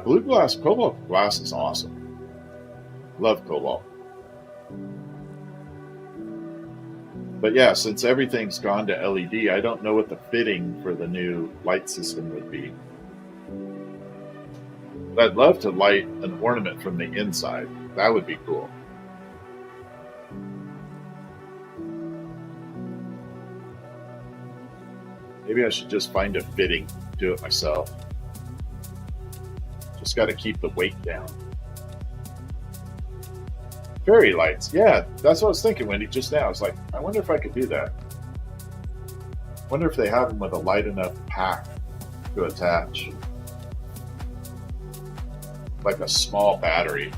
Speaker 1: Blue glass, cobalt glass is awesome. Love cobalt. But yeah, since everything's gone to LED, I don't know what the fitting for the new light system would be. But I'd love to light an ornament from the inside. That would be cool. Maybe I should just find a fitting, do it myself. Just got to keep the weight down. Fairy lights, yeah, that's what I was thinking, Wendy, just now. I was like, I wonder if I could do that. I wonder if they have them with a light enough pack to attach. Like a small battery.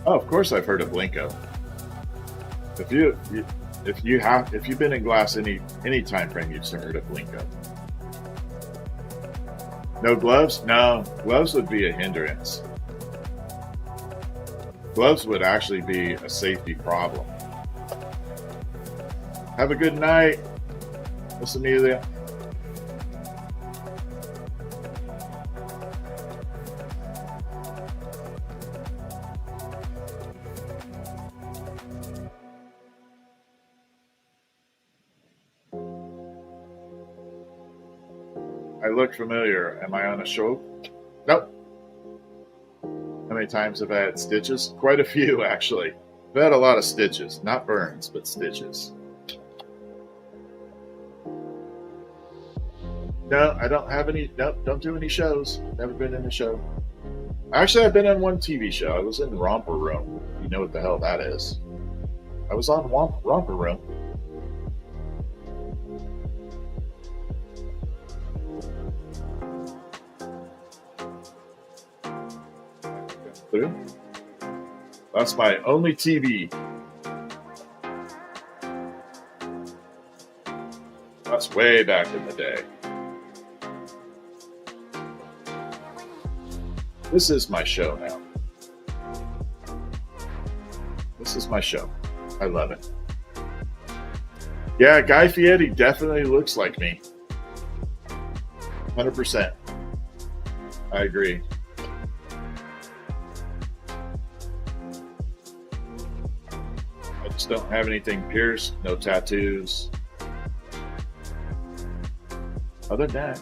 Speaker 1: Oh, of course I've heard of Blinko. If you've been in glass any time frame, you've heard of Blinko. No gloves? No, gloves would be a hindrance. Gloves would actually be a safety problem. Have a good night, Miss Amelia. I look familiar. Am I on a show? Nope. How many times have I had stitches? Quite a few, actually. I've had a lot of stitches. Not burns, but stitches. No, I don't have any. Nope, don't do any shows. Never been in a show. Actually, I've been in one TV show. I was in Romper Room. You know what the hell that is. I was on Romper Room. Through. That's my only TV. That's way back in the day. This is my show now. This is my show. I love it. Yeah, Guy Fieri definitely looks like me. 100%. I agree. I just don't have anything pierced, no tattoos. Other than that,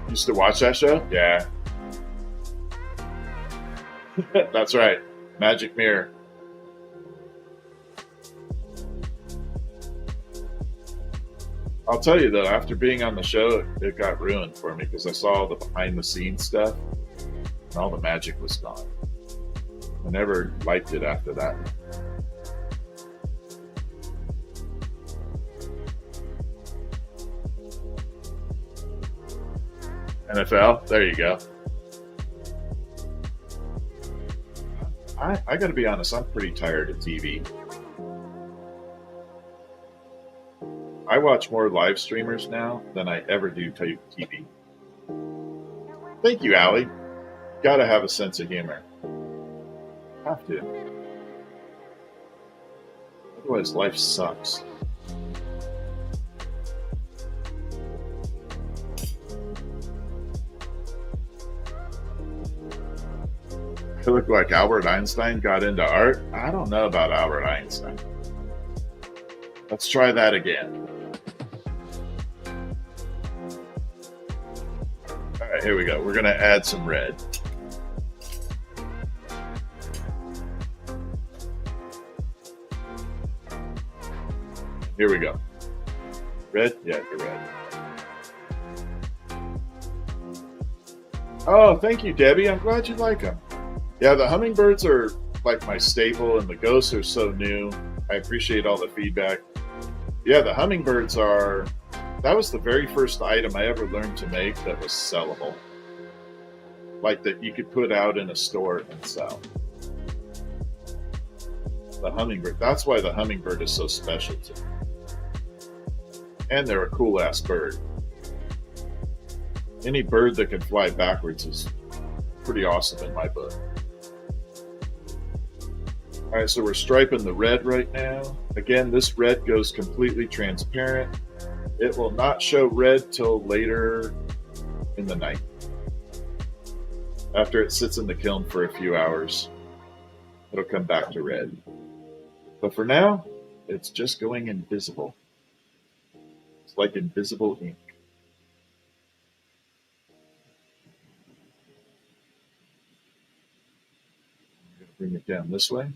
Speaker 1: used to watch that show? Yeah. That's right. Magic Mirror. I'll tell you though, after being on the show, it got ruined for me because I saw all the behind the scenes stuff and all the magic was gone. I never liked it after that. NFL, there you go. I gotta be honest, I'm pretty tired of TV. I watch more live streamers now than I ever do TV. Thank you, Allie. Gotta have a sense of humor. Have to. Otherwise, life sucks. I look like Albert Einstein got into art. I don't know about Albert Einstein. Let's try that again. All right, here we go. We're going to add some red. Here we go. Red? Yeah, the red. Oh, thank you, Debbie. I'm glad you like them. Yeah, the hummingbirds are like my staple, and the ghosts are so new. I appreciate all the feedback. Yeah, the hummingbirds are... That was the very first item I ever learned to make that was sellable. Like that you could put out in a store and sell. The hummingbird. That's why the hummingbird is so special to me. And they're a cool-ass bird. Any bird that can fly backwards is pretty awesome in my book. All right, so we're striping the red right now. Again, this red goes completely transparent. It will not show red till later in the night. After it sits in the kiln for a few hours, it'll come back to red. But for now, it's just going invisible. It's like invisible ink. I'm going to bring it down this way.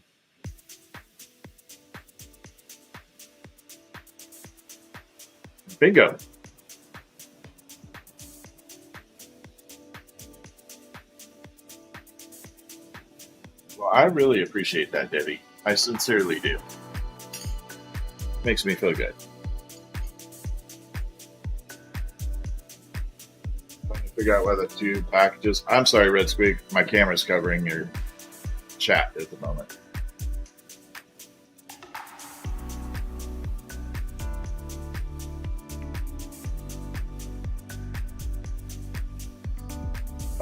Speaker 1: Bingo. Well, I really appreciate that, Debbie. I sincerely do. Makes me feel good. Trying to figure out whether to packages. I'm sorry, Red Squig. My camera's covering your chat at the moment.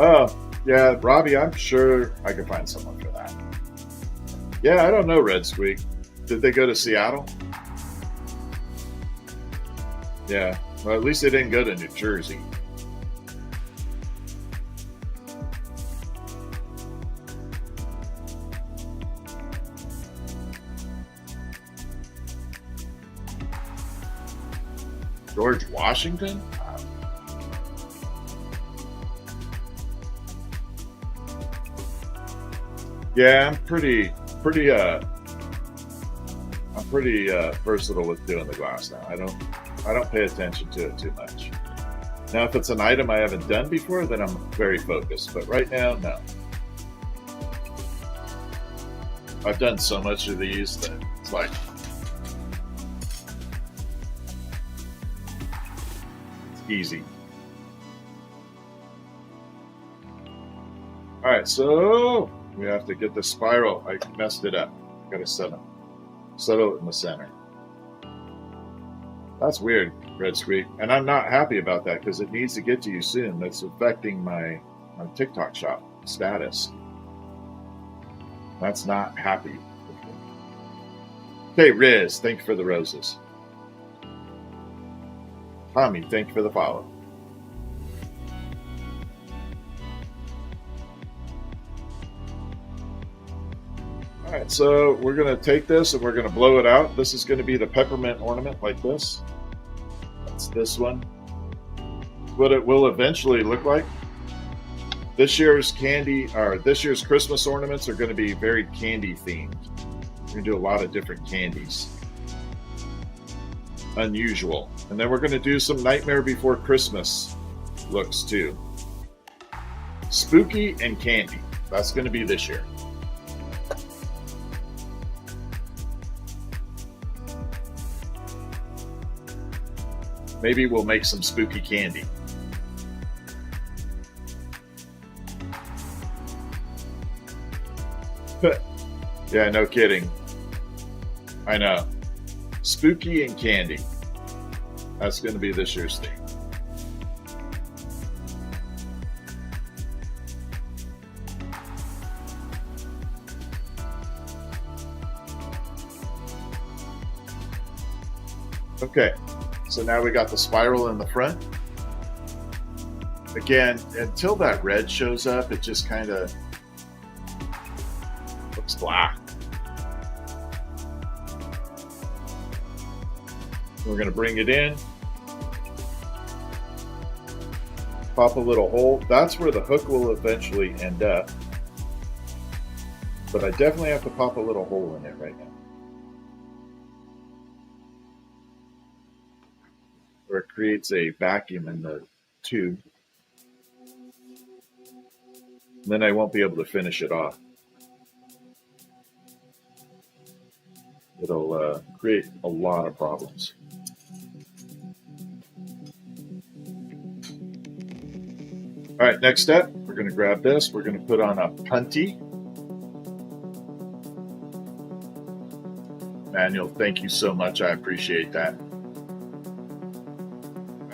Speaker 1: Oh, yeah, Robbie, I'm sure I can find someone for that. Yeah, I don't know, Red Squeak. Did they go to Seattle? Yeah, well, at least they didn't go to New Jersey. George Washington? Yeah, I'm pretty versatile with doing the glass now. I don't pay attention to it too much. Now, if it's an item I haven't done before, then I'm very focused. But right now, no. I've done so much of these that it's like it's easy. All right, so we have to get the spiral. I messed it up. Got to settle it in the center. That's weird, Red Squeak, and I'm not happy about that because it needs to get to you soon. That's affecting my TikTok shop status. That's not happy. Okay, Riz, thank you for the roses. Tommy, thank you for the follow. All right, so we're going to take this and we're going to blow it out. This is going to be the peppermint ornament like this. That's this one. What it will eventually look like. This year's Christmas ornaments are going to be very candy themed. We're going to do a lot of different candies. Unusual. And then we're going to do some Nightmare Before Christmas looks too. Spooky and candy. That's going to be this year. Maybe we'll make some spooky candy. Yeah, no kidding. I know. Spooky and candy. That's going to be this year's theme. Okay, so now we got the spiral in the front. Again, until that red shows up, it just kind of looks black. We're going to bring it in, pop a little hole. That's where the hook will eventually end up. But I definitely have to pop a little hole in it right now, where it creates a vacuum in the tube. And then I won't be able to finish it off. It'll create a lot of problems. All right, next step, we're going to grab this. We're going to put on a punty. Manuel, thank you so much. I appreciate that.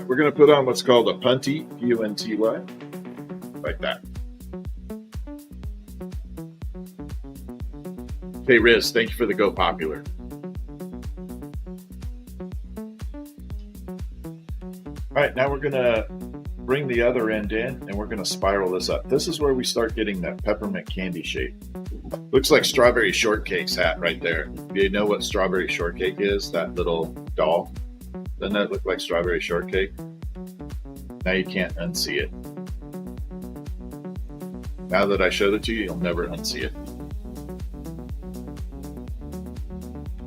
Speaker 1: We're going to put on what's called a punty, P-U-N-T-Y, like that. Hey, Riz, thank you for the Go Popular. All right, now we're going to bring the other end in and we're going to spiral this up. This is where we start getting that peppermint candy shape. Looks like Strawberry Shortcake's hat right there. Do you know what Strawberry Shortcake is? That little doll? Doesn't that look like Strawberry Shortcake? Now you can't unsee it. Now that I showed it to you, you'll never unsee it.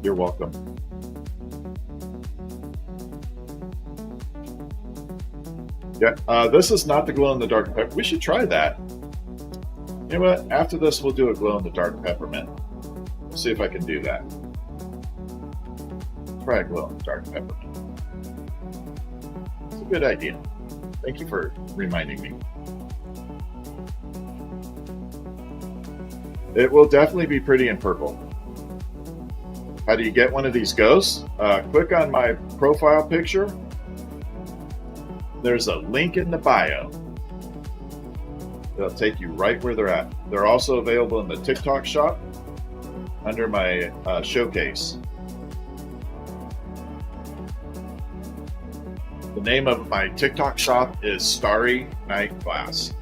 Speaker 1: You're welcome. Yeah, this is not the glow-in-the-dark pepper. We should try that. You know what? After this, we'll do a glow-in-the-dark peppermint. We'll see if I can do that. Try a glow-in-the-dark peppermint. It's a good idea. Thank you for reminding me. It will definitely be pretty in purple. How do you get one of these ghosts? Click on my profile picture. There's a link in the bio. It'll take you right where they're at. They're also available in the TikTok shop under my showcase. The name of my TikTok shop is Starry Night Glass.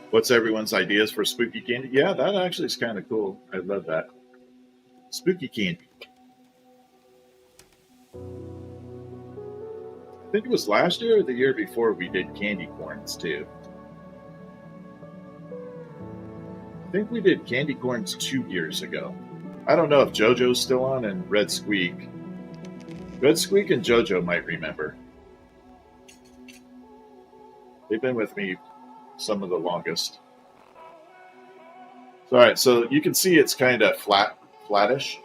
Speaker 1: What's everyone's ideas for spooky candy? Yeah, that actually is kind of cool. I love that. Spooky candy. I think it was last year or the year before we did candy corns too. I think we did candy corns 2 years ago. I don't know if JoJo's still on and Red Squeak. Red Squeak and JoJo might remember. They've been with me some of the longest. All right, so you can see it's kind of flattish.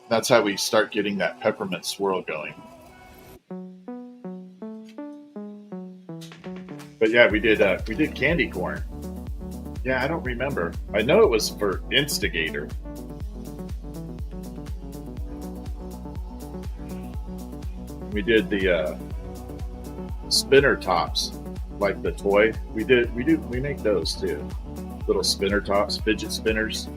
Speaker 1: That's how we start getting that peppermint swirl going. But yeah, we did candy corn. Yeah, I don't remember. I know it was for Instigator. We did the spinner tops, like the toy. We make those too. Little spinner tops, fidget spinners.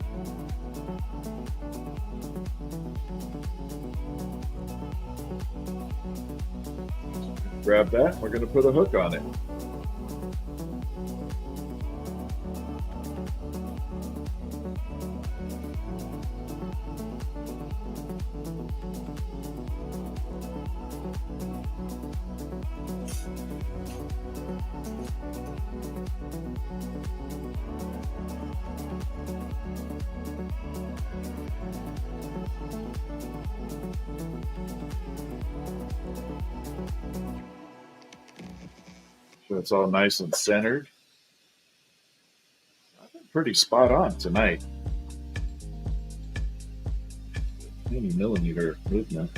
Speaker 1: Grab that. We're going to put a hook on it. So it's all nice and centered. I've been pretty spot on tonight. 80 millimeter movement.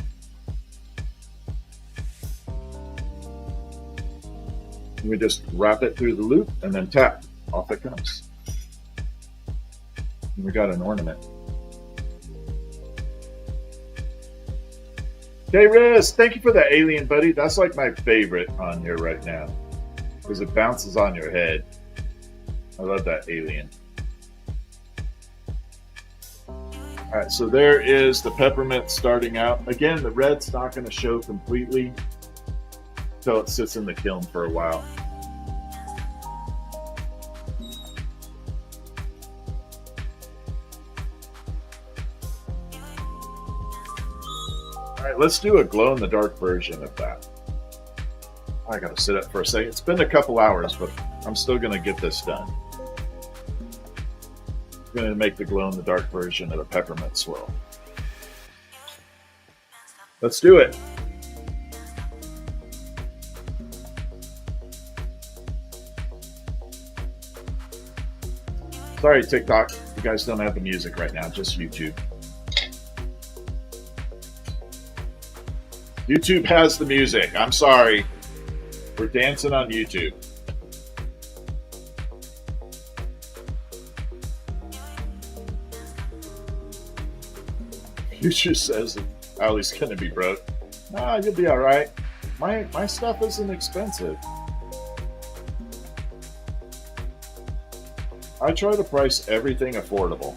Speaker 1: And we just wrap it through the loop and then tap. Off it comes. And we got an ornament. Hey Riz, thank you for the alien, buddy. That's like my favorite on here right now, because it bounces on your head. I love that alien. All right, so there is the peppermint starting out. Again, the red's not going to show completely until it sits in the kiln for a while. All right, let's do a glow-in-the-dark version of that. I gotta sit up for a second. It's been a couple hours, but I'm still gonna get this done. I'm gonna make the glow-in-the-dark version of the peppermint swirl. Let's do it. Sorry, TikTok. You guys don't have the music right now, just YouTube. YouTube has the music. I'm sorry. We're dancing on YouTube. YouTube says that Allie's gonna be broke. Nah, you'll be all right. My stuff isn't expensive. I try to price everything affordable.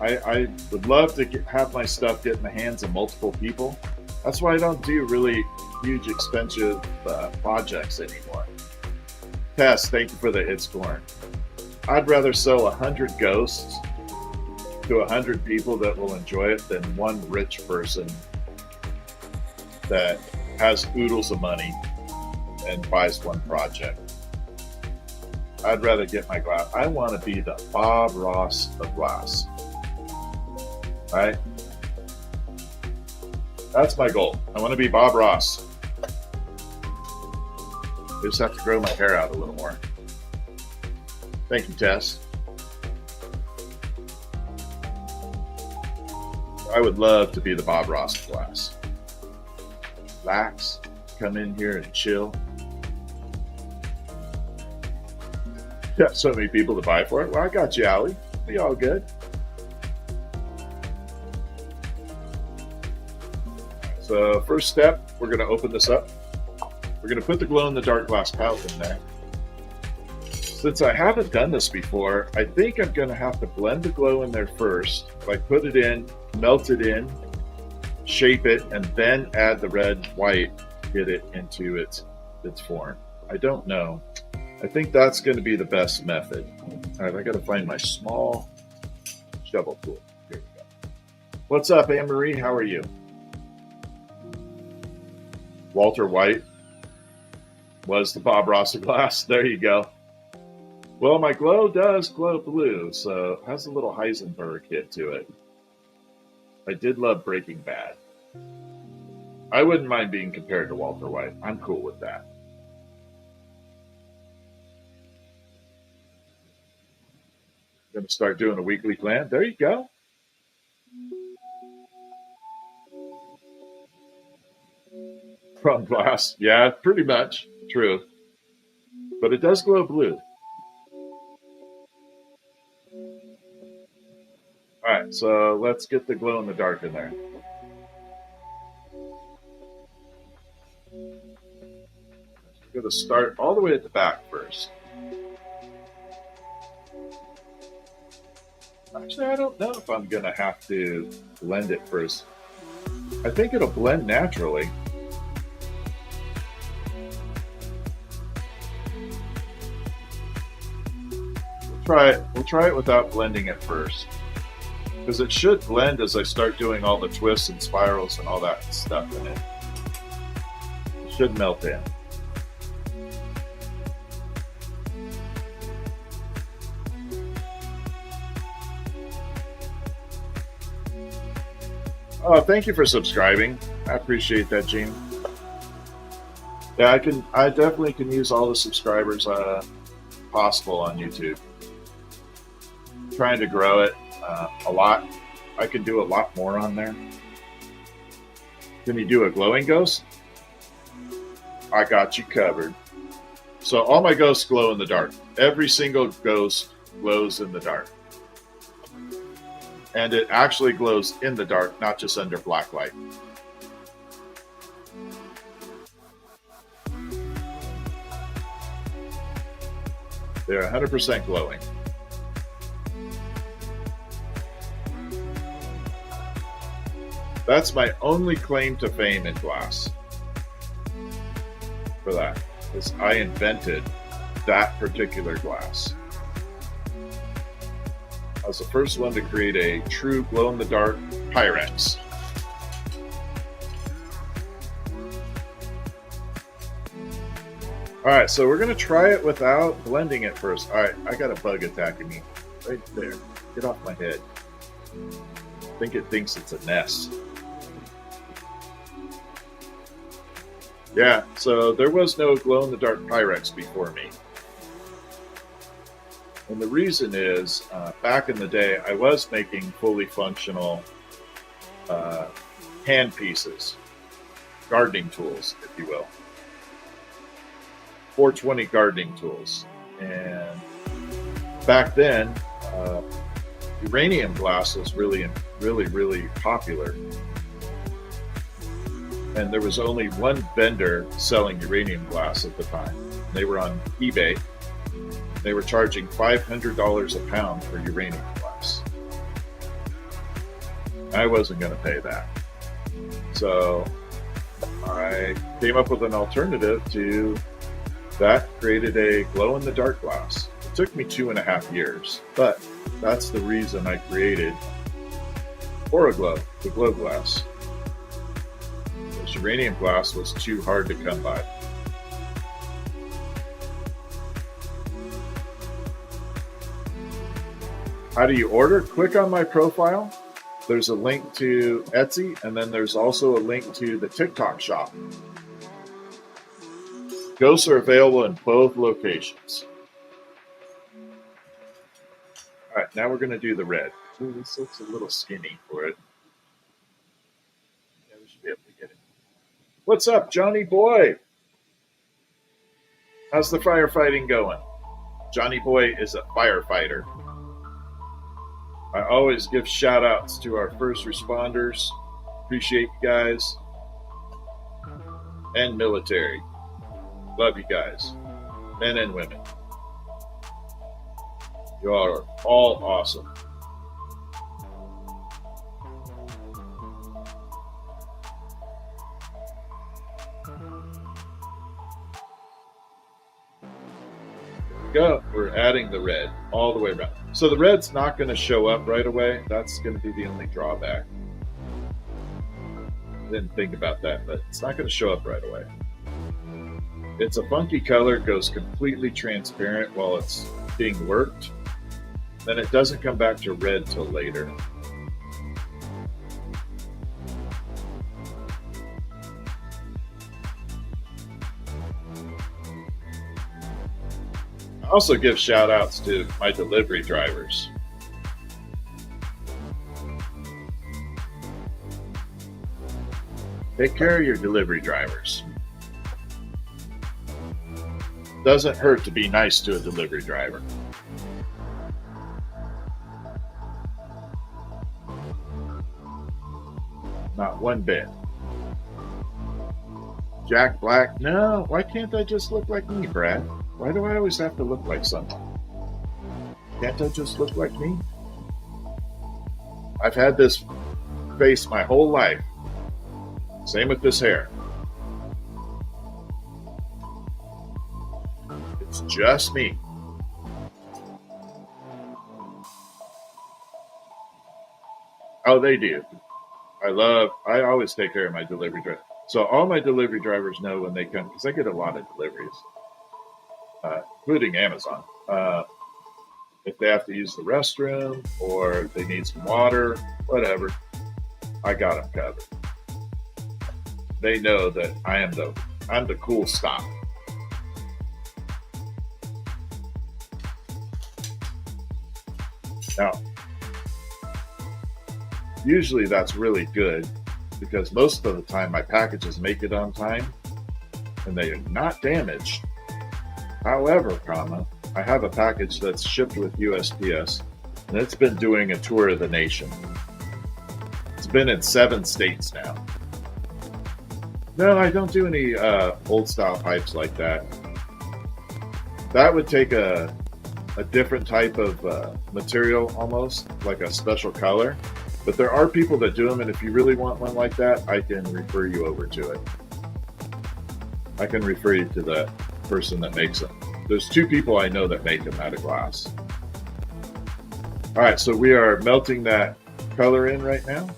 Speaker 1: I would love to have my stuff get in the hands of multiple people. That's why I don't do really huge, expensive projects anymore. Tess, thank you for the hits corn. I'd rather sell 100 ghosts to 100 people that will enjoy it than one rich person that has oodles of money and buys one project. I'd rather get my glass. I want to be the Bob Ross of glass. Right? That's my goal. I want to be Bob Ross. I just have to grow my hair out a little more. Thank you, Tess. I would love to be the Bob Ross of glass. Relax, come in here and chill. Got so many people to buy for it. Well, I got you, Allie. Be all good. So first step, we're going to open this up. We're going to put the glow-in-the-dark glass palette in there. Since I haven't done this before, I think I'm going to have to blend the glow in there first. Like put it in, melt it in, shape it, and then add the red, white, get it into its form. I don't know. I think that's going to be the best method. All right, I got to find my small shovel tool. Here we go. What's up, Anne-Marie? How are you? Walter White was the Bob Ross of glass. There you go. Well, my glow does glow blue, so it has a little Heisenberg hit to it. I did love Breaking Bad. I wouldn't mind being compared to Walter White. I'm cool with that. Going to start doing a weekly plan. There you go. From glass. Yeah, pretty much. True. But it does glow blue. All right, so let's get the glow in the dark in there. We're going to start all the way at the back first. Actually, I don't know if I'm going to have to blend it first. I think it'll blend naturally. We'll try it without blending it first. Because it should blend as I start doing all the twists and spirals and all that stuff in it. It should melt in. Oh, thank you for subscribing. I appreciate that, Gene. Yeah, I definitely can use all the subscribers possible on YouTube. Trying to grow it a lot. I can do a lot more on there. Can you do a glowing ghost? I got you covered. So all my ghosts glow in the dark. Every single ghost glows in the dark. And it actually glows in the dark, not just under black light. They're 100% glowing. That's my only claim to fame in glass. For that, because I invented that particular glass. I was the first one to create a true glow-in-the-dark Pyrex. All right, so we're going to try it without blending it first. All right, I got a bug attacking me right there. Get off my head. I think it thinks it's a nest. Yeah, so there was no glow-in-the-dark Pyrex before me. And the reason is, back in the day, I was making fully functional hand pieces, gardening tools, if you will. 420 gardening tools. And back then, uranium glass was really popular. And there was only one vendor selling uranium glass at the time. They were on eBay. They were charging $500 a pound for uranium glass. I wasn't going to pay that. So I came up with an alternative to that, created a glow-in-the-dark glass. It took me 2.5 years, but that's the reason I created Oraglow, the glow glass. This uranium glass was too hard to come by. How do you order? Click on my profile. There's a link to Etsy, and then there's also a link to the TikTok shop. Ghosts are available in both locations. All right, now we're going to do the red. Ooh, this looks a little skinny for it. Yeah, we should be able to get it. What's up, Johnny boy? How's the firefighting going? Johnny boy is a firefighter. I always give shout outs to our first responders. Appreciate you guys. And military. Love you guys. Men and women. You all are all awesome. Go. We're adding the red all the way around. So the red's not going to show up right away. That's going to be the only drawback. I didn't think about that, but it's not going to show up right away. It's a funky color, goes completely transparent while it's being worked. Then it doesn't come back to red till later. I also give shout outs to my delivery drivers. Take care of your delivery drivers. Doesn't hurt to be nice to a delivery driver. Not one bit. Jack Black, no, why can't I just look like me, Brad? Why do I always have to look like someone? Can't I just look like me? I've had this face my whole life. Same with this hair. It's just me. Oh, they do. I always take care of my delivery driver. So all my delivery drivers know when they come, because I get a lot of deliveries, including Amazon. If they have to use the restroom or if they need some water, whatever, I got them covered. They know that I'm the cool stop. Now, usually that's really good because most of the time my packages make it on time and they are not damaged. However, I have a package that's shipped with USPS and it's been doing a tour of the nation. It's been in 7 states now. No, I don't do any old style pipes like that. That would take a different type of material, almost like a special color. But there are people that do them, and if you really want one like that, I can refer you over to it. I can refer you to the person that makes them. There's 2 people I know that make them out of glass. All right, so we are melting that color in right now.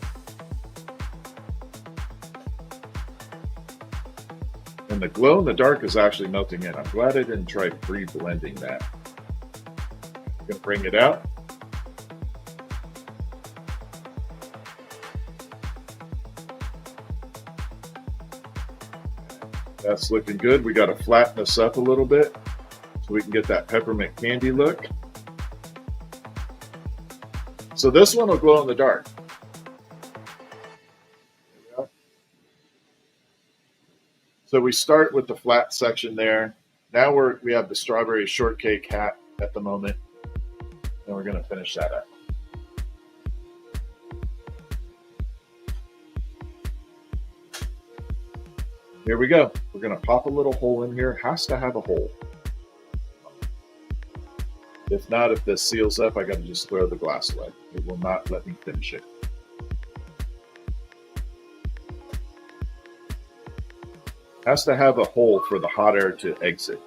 Speaker 1: And the glow in the dark is actually melting in. I'm glad I didn't try pre-blending that. I'm going to bring it out. That's looking good. We got to flatten this up a little bit so we can get that peppermint candy look. So this one will glow in the dark. So we start with the flat section there. Now we have the strawberry shortcake hat at the moment, and we're going to finish that up. Here we go. We're going to pop a little hole in here. It has to have a hole. If not, if this seals up, I got to just throw the glass away. It will not let me finish it. Has to have a hole for the hot air to exit.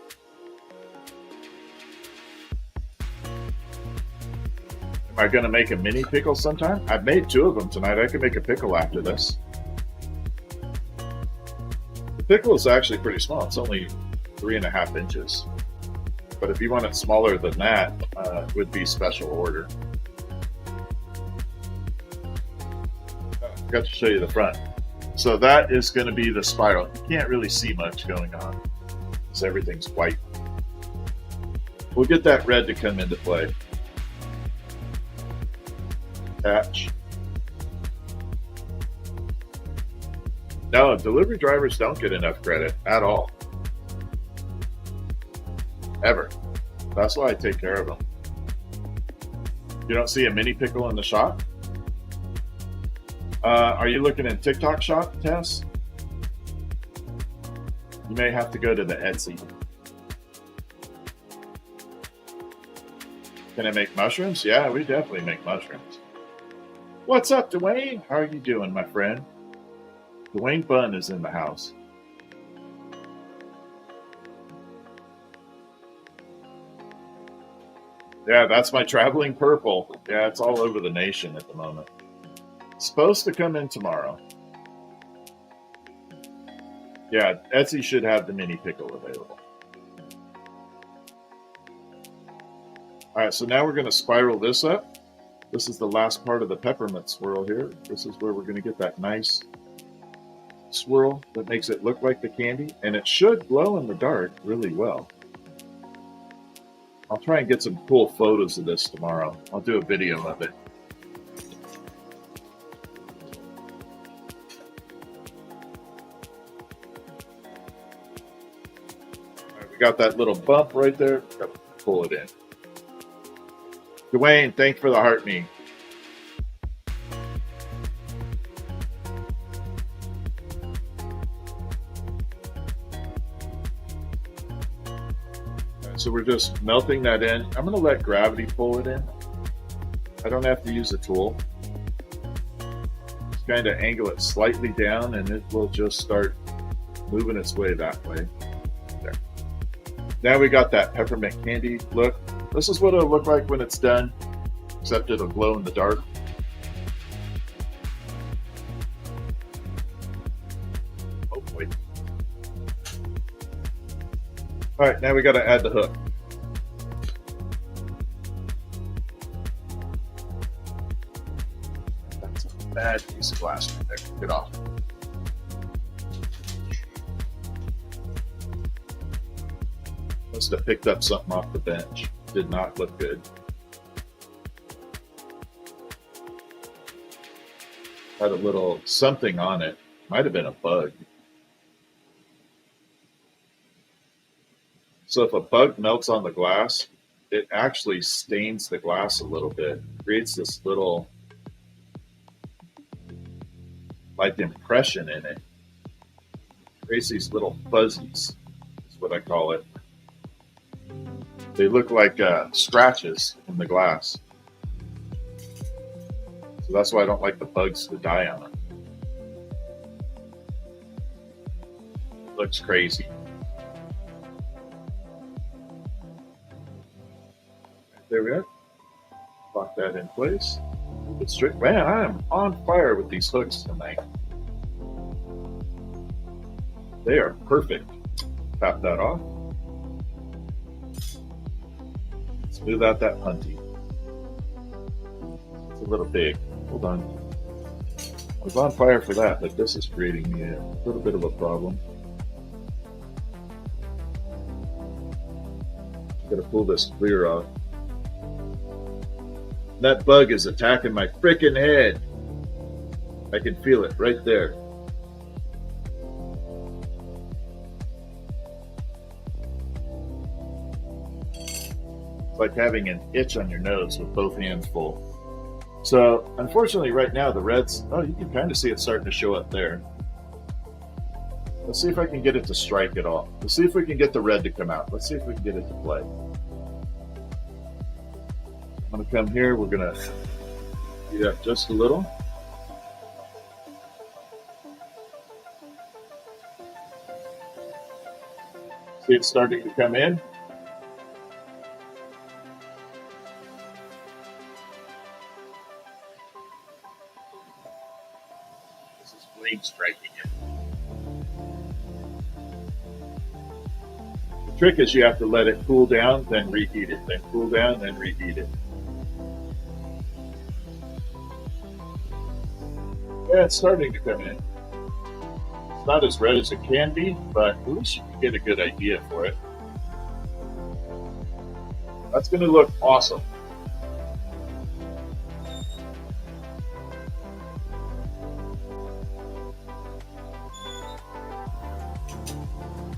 Speaker 1: Am I going to make a mini pickle sometime? I've made 2 of them tonight. I could make a pickle after this. The pickle is actually pretty small. It's only 3.5 inches. But if you want it smaller than that, it would be special order. I forgot to show you the front. So that is going to be the spiral. You can't really see much going on because everything's white. We'll get that red to come into play. Attach. No, delivery drivers don't get enough credit at all. Ever. That's why I take care of them. You don't see a mini pickle in the shop? Are you looking in TikTok shop, Tess? You may have to go to the Etsy. Can I make mushrooms? Yeah, we definitely make mushrooms. What's up, Dwayne? How are you doing, my friend? Dwayne Bunn is in the house. Yeah, that's my traveling purple. Yeah, it's all over the nation at the moment. Supposed to come in tomorrow. Yeah, Etsy should have the mini pickle available. All right, so now we're going to spiral this up. This is the last part of the peppermint swirl here. This is where we're going to get that nice swirl that makes it look like the candy, and it should glow in the dark really well. I'll try and get some cool photos of this tomorrow. I'll do a video of it. got that little bump right there. Got to pull it in. Dwayne, thanks for the heart me. So we're just melting that in. I'm going to let gravity pull it in. I don't have to use a tool. Just kind of angle it slightly down and it will just start moving its way that way. There. Now we got that peppermint candy look. This is what it'll look like when it's done, except it'll glow in the dark. Oh boy. All right, now we got to add the hook. That's a bad piece of glass right there. Get off. Must have picked up something off the bench. Did not look good. Had a little something on it. Might have been a bug. So if a bug melts on the glass, it actually stains the glass a little bit. Creates this little like impression in it. Creates these little fuzzies. That's what I call it. They look like scratches in the glass. So that's why I don't like the bugs to die on it. Looks crazy. There we are. Lock that in place. Keep it straight. Man, I am on fire with these hooks tonight. They are perfect. Tap that off. Smooth out that punty. It's a little big. Hold on. I was on fire for that, but this is creating me a little bit of a problem. Gotta pull this clear off. That bug is attacking my frickin' head. I can feel it right there. It's like having an itch on your nose with both hands full. So, unfortunately, right now the reds, oh, you can kind of see it starting to show up there. Let's see if I can get it to strike at all. Let's see if we can get the red to come out. Let's see if we can get it to play. I'm going to come here. We're going to heat up just a little. See it starting to come in. This is blade striking it. The trick is you have to let it cool down, then reheat it, then cool down, then reheat it. Yeah, it's starting to come in. It's not as red as it can be, but at least you can get a good idea for it. That's going to look awesome.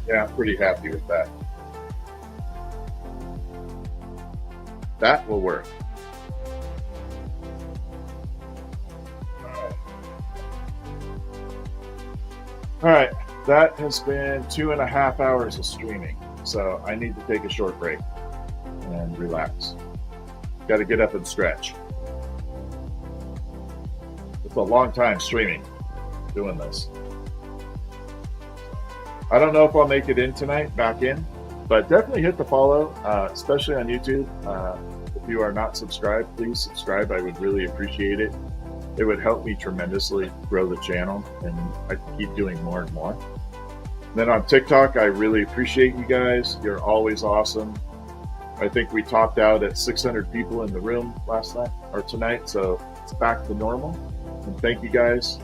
Speaker 1: Yeah, I'm pretty happy with that. That will work. All right, that has been 2.5 hours of streaming, so I need to take a short break and relax. Got to get up and stretch. It's a long time streaming, doing this. I don't know if I'll make it in tonight, back in, but definitely hit the follow, especially on YouTube. If you are not subscribed, please subscribe. I would really appreciate it. It would help me tremendously grow the channel, and I can keep doing more and more. And then on TikTok, I really appreciate you guys. You're always awesome. I think we topped out at 600 people in the room last night or tonight, so it's back to normal. And thank you guys.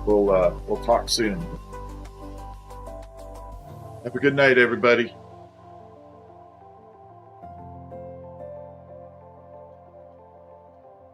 Speaker 1: We'll talk soon. Have a good night, everybody.